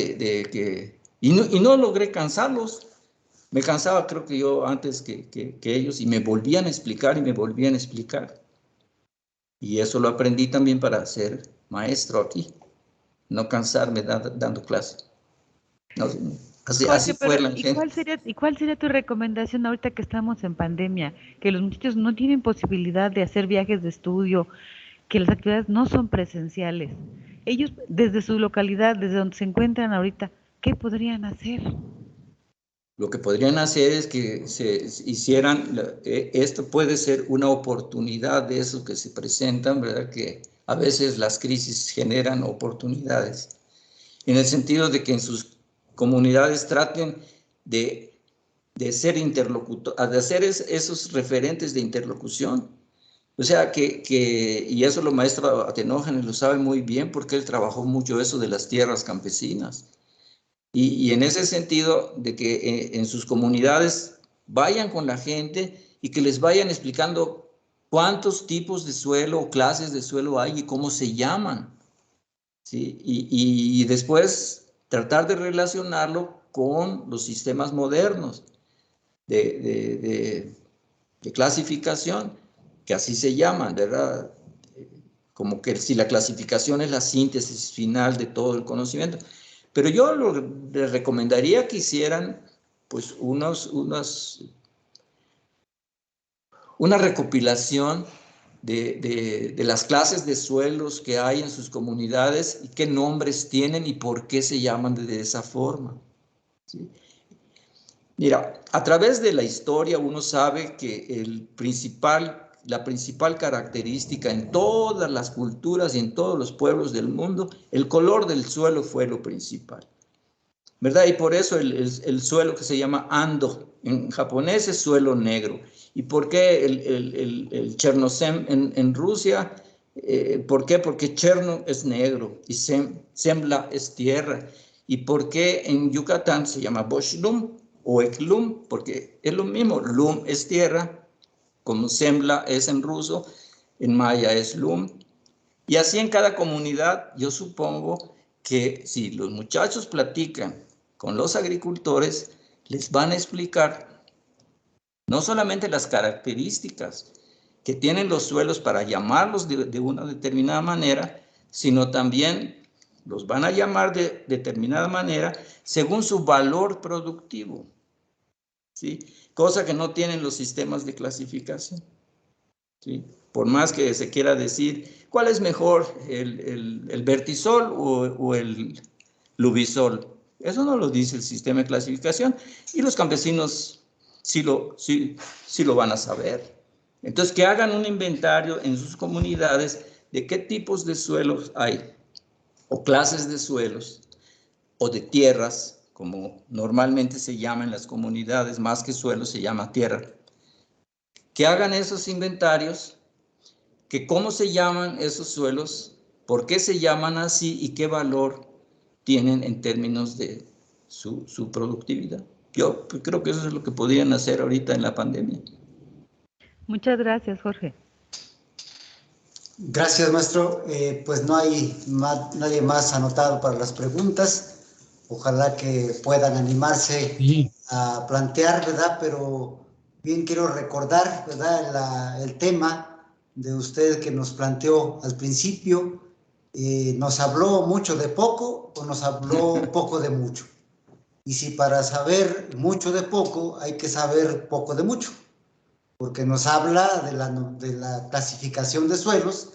Y no logré cansarlos. Me cansaba, creo que yo, antes que ellos, y me volvían a explicar y me volvían a explicar. Y eso lo aprendí también para ser maestro aquí, no cansarme dando clase. No, así fue la gente. ¿Y cuál sería tu recomendación ahorita que estamos en pandemia? Que los muchachos no tienen posibilidad de hacer viajes de estudio, que las actividades no son presenciales. Ellos, desde su localidad, desde donde se encuentran ahorita, ¿qué podrían hacer? Lo que podrían hacer es que se hicieran, esto puede ser una oportunidad de esos que se presentan, ¿verdad? Que a veces las crisis generan oportunidades, en el sentido de que en sus comunidades traten de ser interlocutores, de hacer esos referentes de interlocución. O sea, y eso los maestros Atenógenes lo saben muy bien porque él trabajó mucho eso de las tierras campesinas. Y en ese sentido, de que en sus comunidades vayan con la gente y que les vayan explicando cuántos tipos de suelo o clases de suelo hay y cómo se llaman, ¿sí? Y después tratar de relacionarlo con los sistemas modernos de clasificación, que así se llaman, ¿verdad? Como que si la clasificación es la síntesis final de todo el conocimiento. Pero yo les recomendaría que hicieran pues una recopilación de las clases de suelos que hay en sus comunidades y qué nombres tienen y por qué se llaman de esa forma, ¿sí? Mira, a través de la historia uno sabe que la principal característica en todas las culturas y en todos los pueblos del mundo, el color del suelo fue lo principal, ¿verdad? Y por eso el suelo que se llama Ando, en japonés es suelo negro. ¿Y por qué el Chernozem en Rusia? ¿Por qué? Porque Cherno es negro y Sembla es tierra. ¿Y por qué en Yucatán se llama Boshlum o Eklum? Porque es lo mismo, Lum es tierra, como Sembla es en ruso, en maya es Lum. Y así en cada comunidad, yo supongo que si los muchachos platican con los agricultores, les van a explicar no solamente las características que tienen los suelos para llamarlos de una determinada manera, sino también los van a llamar de determinada manera según su valor productivo, ¿sí? Cosa que no tienen los sistemas de clasificación, ¿sí? Por más que se quiera decir, ¿cuál es mejor, el vertisol o el lubisol? Eso no lo dice el sistema de clasificación y los campesinos sí lo van a saber. Entonces, que hagan un inventario en sus comunidades de qué tipos de suelos hay, o clases de suelos, o de tierras, como normalmente se llama en las comunidades, más que suelo se llama tierra. Que hagan esos inventarios, que cómo se llaman esos suelos, por qué se llaman así y qué valor tienen en términos de su productividad. Yo creo que eso es lo que podrían hacer ahorita en la pandemia. Muchas gracias, Jorge. Gracias, maestro. Pues no hay nadie más anotado para las preguntas. Ojalá que puedan animarse a plantear, ¿verdad? Pero bien quiero recordar, ¿verdad? El tema de usted que nos planteó al principio. ¿Nos habló mucho de poco o nos habló poco de mucho? Y si para saber mucho de poco hay que saber poco de mucho, porque nos habla de la clasificación de suelos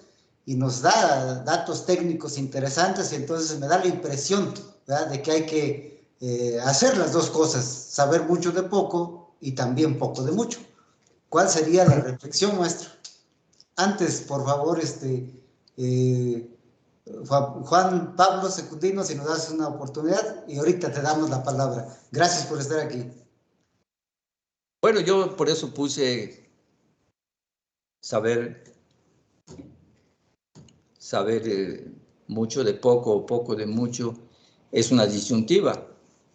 y nos da datos técnicos interesantes, y entonces me da la impresión, ¿verdad?, de que hay que hacer las dos cosas, saber mucho de poco y también poco de mucho. ¿Cuál sería la reflexión, maestro? Antes, por favor, Juan Pablo Secundino, si nos das una oportunidad, y ahorita te damos la palabra. Gracias por estar aquí. Bueno, yo por eso puse saber mucho de poco o poco de mucho es una disyuntiva,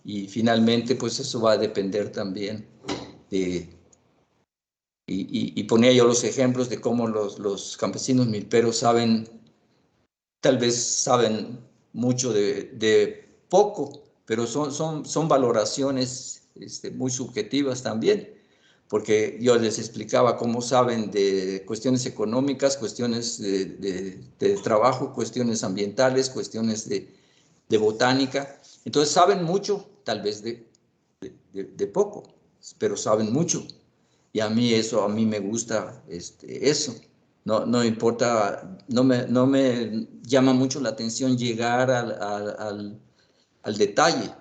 y finalmente pues eso va a depender también de... Y ponía yo los ejemplos de cómo los campesinos milperos tal vez saben mucho de poco, pero son valoraciones muy subjetivas también, porque yo les explicaba cómo saben de cuestiones económicas, cuestiones de trabajo, cuestiones ambientales, cuestiones de botánica. Entonces saben mucho, tal vez de poco, pero saben mucho. Y a mí me gusta eso. No importa, no me llama mucho la atención llegar al detalle,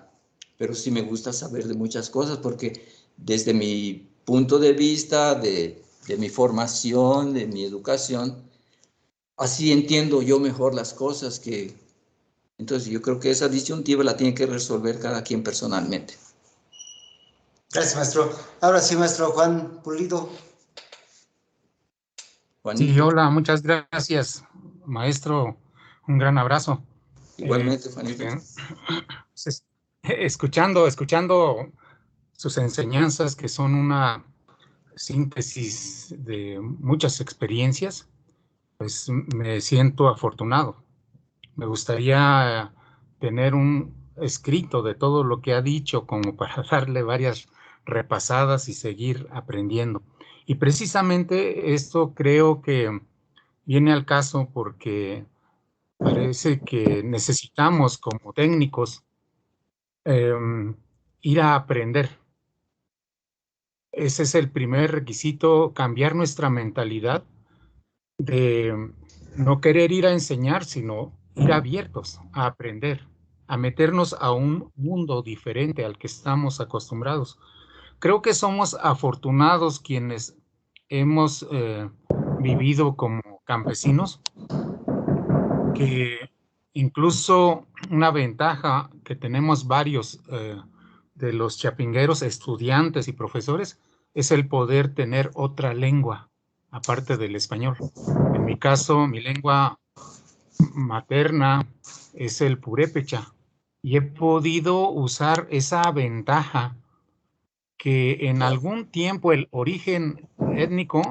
pero sí me gusta saber de muchas cosas, porque desde mi punto de vista, de mi formación, de mi educación, así entiendo yo mejor las cosas entonces yo creo que esa disyuntiva la tiene que resolver cada quien personalmente. Gracias, maestro. Ahora sí, maestro Juan Pulido. Juanito. Sí, hola, muchas gracias, maestro. Un gran abrazo. Igualmente, Juanito. Escuchando sus enseñanzas, que son una síntesis de muchas experiencias, pues me siento afortunado. Me gustaría tener un escrito de todo lo que ha dicho, como para darle varias repasadas y seguir aprendiendo. Y precisamente esto creo que viene al caso porque parece que necesitamos como técnicos ir a aprender. Ese es el primer requisito, cambiar nuestra mentalidad de no querer ir a enseñar, sino ir abiertos a aprender, a meternos a un mundo diferente al que estamos acostumbrados. creo que somos afortunados quienes hemos vivido como campesinos, que incluso una ventaja que tenemos varios de los chapingueros, estudiantes y profesores, es el poder tener otra lengua, aparte del español. En mi caso, mi lengua materna es el purépecha, y he podido usar esa ventaja que en algún tiempo el origen étnico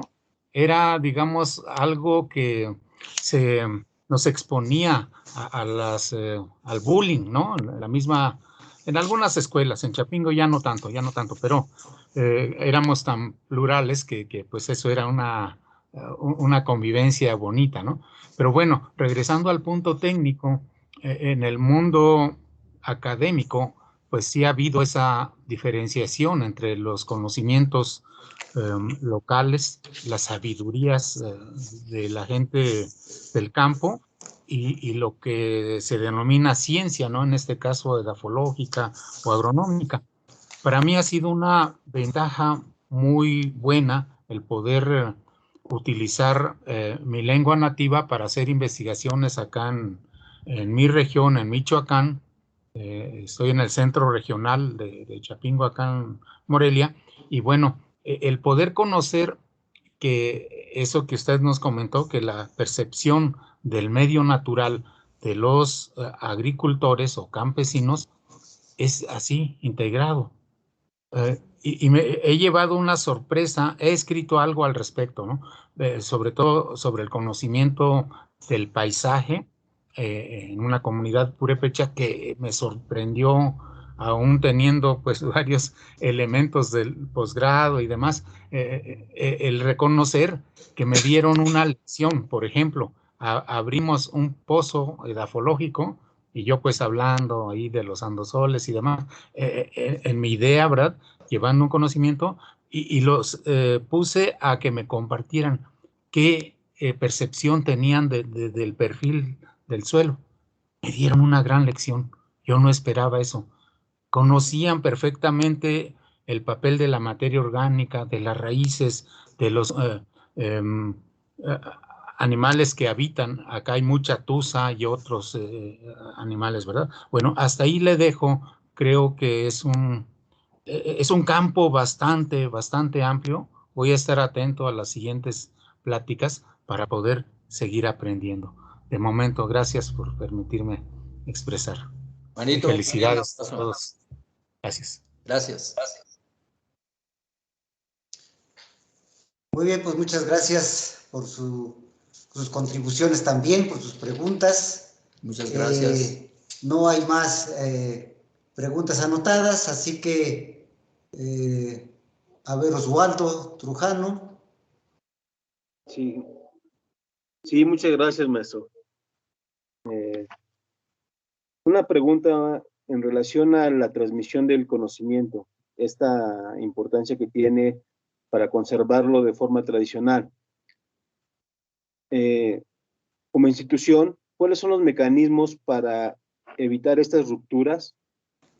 era, digamos, algo que nos exponía al bullying, ¿no? La misma, en algunas escuelas, en Chapingo ya no tanto, pero éramos tan plurales que pues eso era una convivencia bonita, ¿no? Pero bueno, regresando al punto técnico, en el mundo académico, pues sí ha habido esa diferenciación entre los conocimientos locales, las sabidurías de la gente del campo y lo que se denomina ciencia, ¿no? En este caso edafológica o agronómica. Para mí ha sido una ventaja muy buena el poder utilizar mi lengua nativa para hacer investigaciones acá en mi región, en Michoacán. Estoy en el centro regional de Chapingo, acá en Morelia, y bueno, el poder conocer que eso que usted nos comentó, que la percepción del medio natural de los agricultores o campesinos es así, integrado. Y me he llevado una sorpresa, he escrito algo al respecto, ¿no? Sobre todo sobre el conocimiento del paisaje en una comunidad purépecha que me sorprendió, aún teniendo pues varios elementos del posgrado y demás, el reconocer que me dieron una lección. Por ejemplo, abrimos un pozo edafológico y yo pues hablando ahí de los andosoles y demás, en mi idea, ¿verdad? Llevando un conocimiento y los puse a que me compartieran qué percepción tenían del perfil del suelo. Me dieron una gran lección. Yo no esperaba eso. Conocían perfectamente el papel de la materia orgánica, de las raíces, de los animales que habitan. Acá hay mucha tusa y otros animales, ¿verdad? Bueno, hasta ahí le dejo. Creo que es un campo bastante amplio. Voy a estar atento a las siguientes pláticas para poder seguir aprendiendo. De momento, gracias por permitirme expresar. Manito, felicidades a todos. Gracias. Gracias. Muy bien, pues muchas gracias por sus contribuciones también, por sus preguntas. Muchas gracias. No hay más preguntas anotadas, así que, a ver, Oswaldo Trujano. Sí, muchas gracias, maestro. Una pregunta en relación a la transmisión del conocimiento, esta importancia que tiene para conservarlo de forma tradicional. Como institución, ¿cuáles son los mecanismos para evitar estas rupturas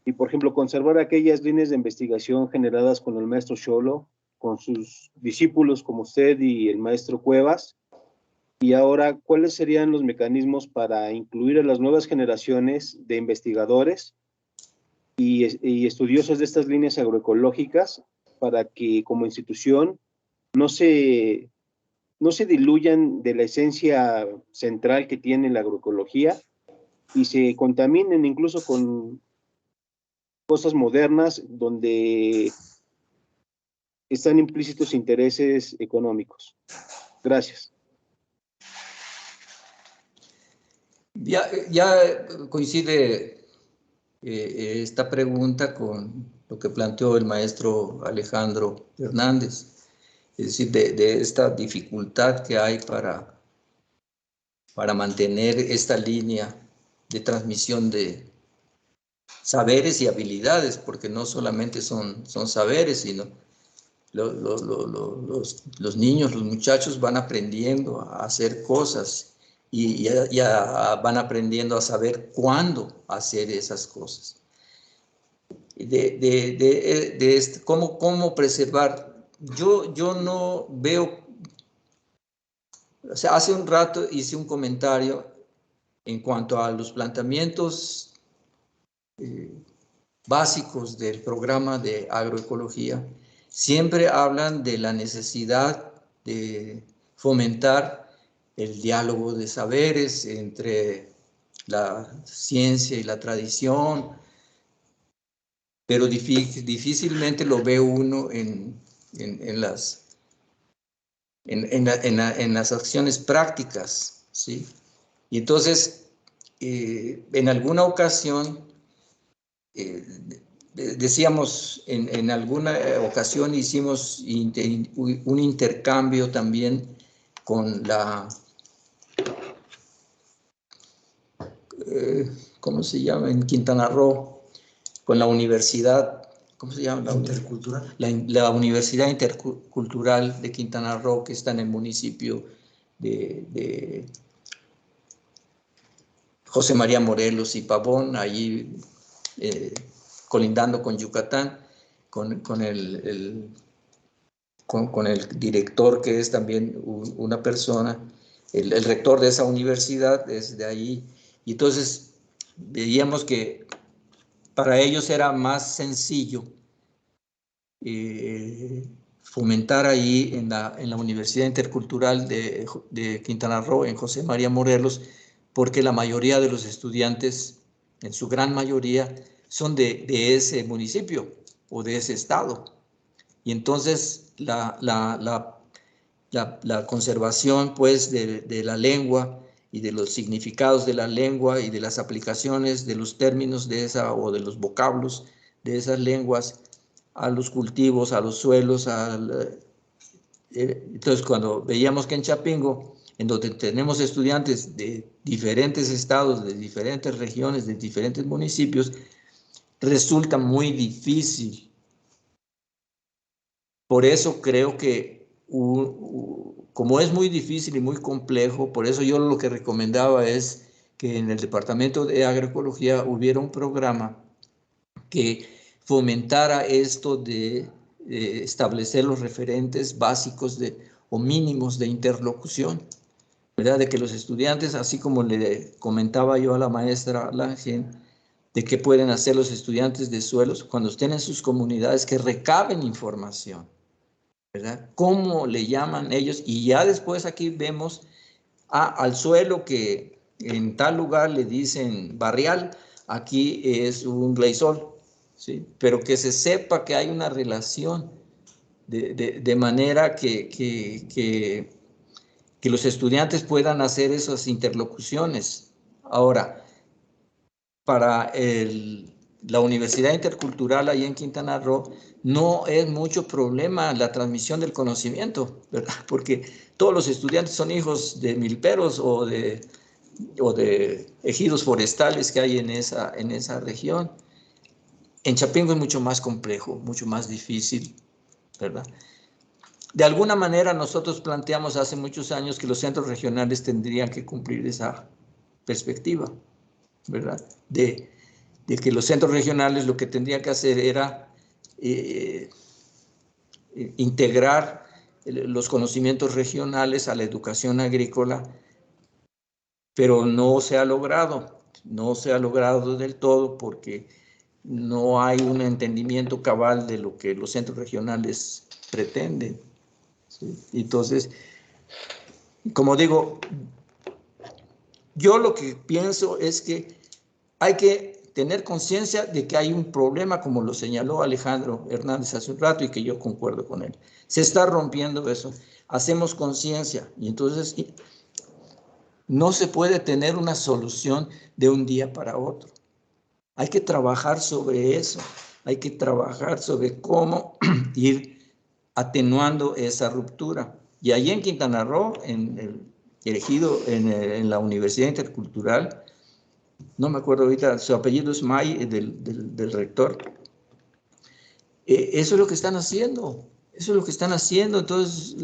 y, por ejemplo, conservar aquellas líneas de investigación generadas con el maestro Xolo, con sus discípulos como usted y el maestro Cuevas? Y ahora, ¿cuáles serían los mecanismos para incluir a las nuevas generaciones de investigadores y estudiosos de estas líneas agroecológicas para que como institución no se diluyan de la esencia central que tiene la agroecología y se contaminen incluso con cosas modernas donde están implícitos intereses económicos? Gracias. Ya coincide esta pregunta con lo que planteó el maestro Alejandro Hernández, es decir, de esta dificultad que hay para mantener esta línea de transmisión de saberes y habilidades, porque no solamente son saberes, sino los niños, los muchachos van aprendiendo a hacer cosas y ya van aprendiendo a saber cuándo hacer esas cosas. cómo preservar. Yo no veo, o sea, hace un rato hice un comentario en cuanto a los planteamientos básicos del programa de agroecología. Siempre hablan de la necesidad de fomentar el diálogo de saberes entre la ciencia y la tradición, pero difícilmente lo ve uno en las acciones prácticas, ¿sí? Y entonces, en alguna ocasión, decíamos, en alguna ocasión hicimos un intercambio también con la, ¿cómo se llama? En Quintana Roo, con la universidad, ¿cómo se llama? Intercultural. La Universidad Intercultural de Quintana Roo, que está en el municipio de José María Morelos y Pavón, allí colindando con Yucatán, con el director, que es también una persona, el rector de esa universidad es de ahí. Y entonces veíamos que para ellos era más sencillo fomentar ahí en la Universidad Intercultural de Quintana Roo, en José María Morelos, porque la mayoría de los estudiantes, en su gran mayoría, son de ese municipio o de ese estado. Y entonces la conservación, pues, de la lengua y de los significados de la lengua y de las aplicaciones de los términos de esa o de los vocablos de esas lenguas a los cultivos, a los suelos. Entonces, cuando veíamos que en Chapingo, en donde tenemos estudiantes de diferentes estados, de diferentes regiones, de diferentes municipios, resulta muy difícil. Por eso creo que, como es muy difícil y muy complejo, por eso yo lo que recomendaba es que en el Departamento de Agroecología hubiera un programa que fomentara esto de establecer los referentes básicos o mínimos de interlocución, ¿verdad? De que los estudiantes, así como le comentaba yo a la maestra Langen, de qué pueden hacer los estudiantes de suelos cuando estén en sus comunidades, que recaben información, ¿verdad? ¿Cómo le llaman ellos? Y ya después aquí vemos al suelo que en tal lugar le dicen barrial, aquí es un gleisol, ¿sí? Pero que se sepa que hay una relación de manera que los estudiantes puedan hacer esas interlocuciones. Ahora, para la Universidad Intercultural ahí en Quintana Roo, no es mucho problema la transmisión del conocimiento, ¿verdad? Porque todos los estudiantes son hijos de milperos o de ejidos forestales que hay en esa región. En Chapingo es mucho más complejo, mucho más difícil, ¿verdad? De alguna manera nosotros planteamos hace muchos años que los centros regionales tendrían que cumplir esa perspectiva, ¿verdad? De que los centros regionales lo que tendrían que hacer era integrar los conocimientos regionales a la educación agrícola, pero no se ha logrado del todo porque no hay un entendimiento cabal de lo que los centros regionales pretenden, ¿sí? Entonces, como digo, yo lo que pienso es que hay que tener conciencia de que hay un problema, como lo señaló Alejandro Hernández hace un rato y que yo concuerdo con él. Se está rompiendo eso. Hacemos conciencia y entonces no se puede tener una solución de un día para otro. Hay que trabajar sobre eso. Hay que trabajar sobre cómo ir atenuando esa ruptura. Y allí en Quintana Roo, elegido en la Universidad Intercultural, no me acuerdo ahorita, su apellido es May, del rector. Eso es lo que están haciendo, eso es lo que están haciendo. Entonces,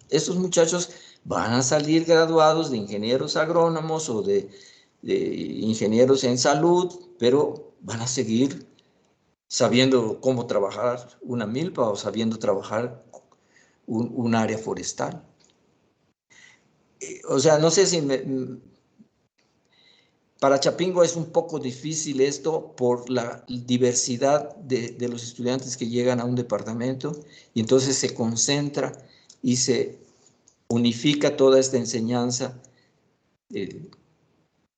esos muchachos van a salir graduados de ingenieros agrónomos o de ingenieros en salud, pero van a seguir sabiendo cómo trabajar una milpa o sabiendo trabajar un área forestal. O sea, no sé si para Chapingo es un poco difícil esto por la diversidad de los estudiantes que llegan a un departamento y entonces se concentra y se unifica toda esta enseñanza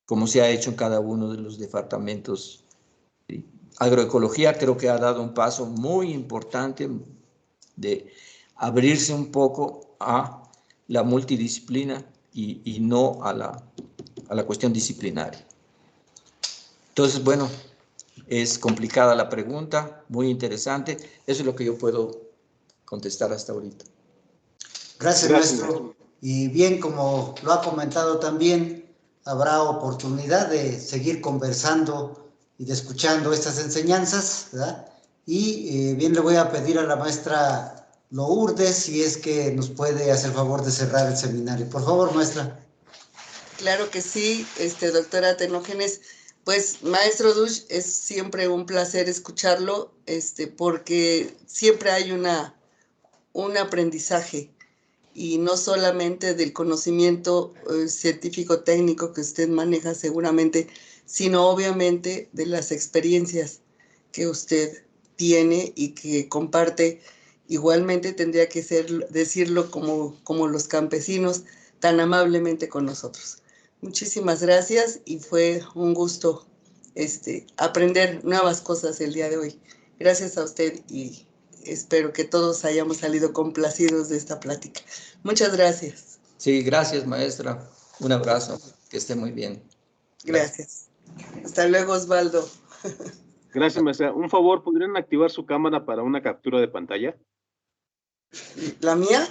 como se ha hecho en cada uno de los departamentos. Agroecología creo que ha dado un paso muy importante de abrirse un poco a la multidisciplina y no a la cuestión disciplinaria. Entonces, bueno, es complicada la pregunta, muy interesante. Eso es lo que yo puedo contestar hasta ahorita. Gracias, maestro. Y bien, como lo ha comentado también, habrá oportunidad de seguir conversando y de escuchando estas enseñanzas, ¿verdad? Y bien, le voy a pedir a la maestra Lourdes si es que nos puede hacer favor de cerrar el seminario. Por favor, maestra. Claro que sí, doctora Tenógenes. Pues, maestro Dush, es siempre un placer escucharlo, porque siempre hay un aprendizaje, y no solamente del conocimiento científico técnico que usted maneja seguramente, sino obviamente de las experiencias que usted tiene y que comparte. Igualmente tendría que decirlo como los campesinos tan amablemente con nosotros. Muchísimas gracias y fue un gusto aprender nuevas cosas el día de hoy. Gracias a usted y espero que todos hayamos salido complacidos de esta plática. Muchas gracias. Sí, gracias, maestra. Un abrazo. Que esté muy bien. Gracias. Hasta luego, Osvaldo. Gracias, maestra. Un favor, ¿podrían activar su cámara para una captura de pantalla? ¿La mía?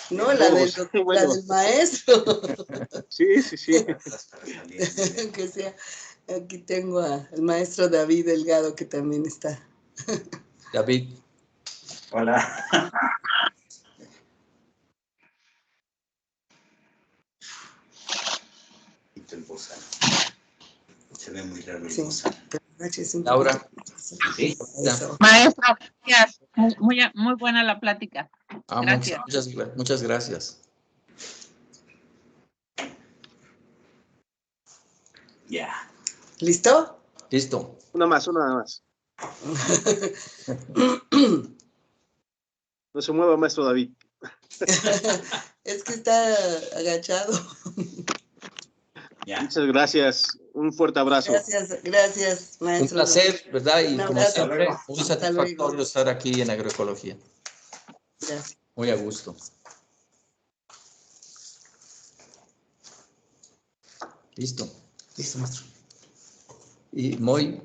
No, la del maestro. Sí, sí, sí. Que sea. Aquí tengo al maestro David Delgado, que también está. David. Hola. El bozal. Se ve muy raro el bozal. Laura. Sí. Maestro, gracias. Muy buena la plática. Gracias. Muchas gracias. Ya. ¿Listo? Listo. Una más. No se mueva, maestro David. Es que está agachado. Ya. Muchas gracias. Un fuerte abrazo. Gracias, maestro. Un placer, ¿verdad? Y como abrazo. siempre, muy satisfactorio estar aquí en agroecología. Gracias. Muy a gusto. Listo. Listo, maestro. Y muy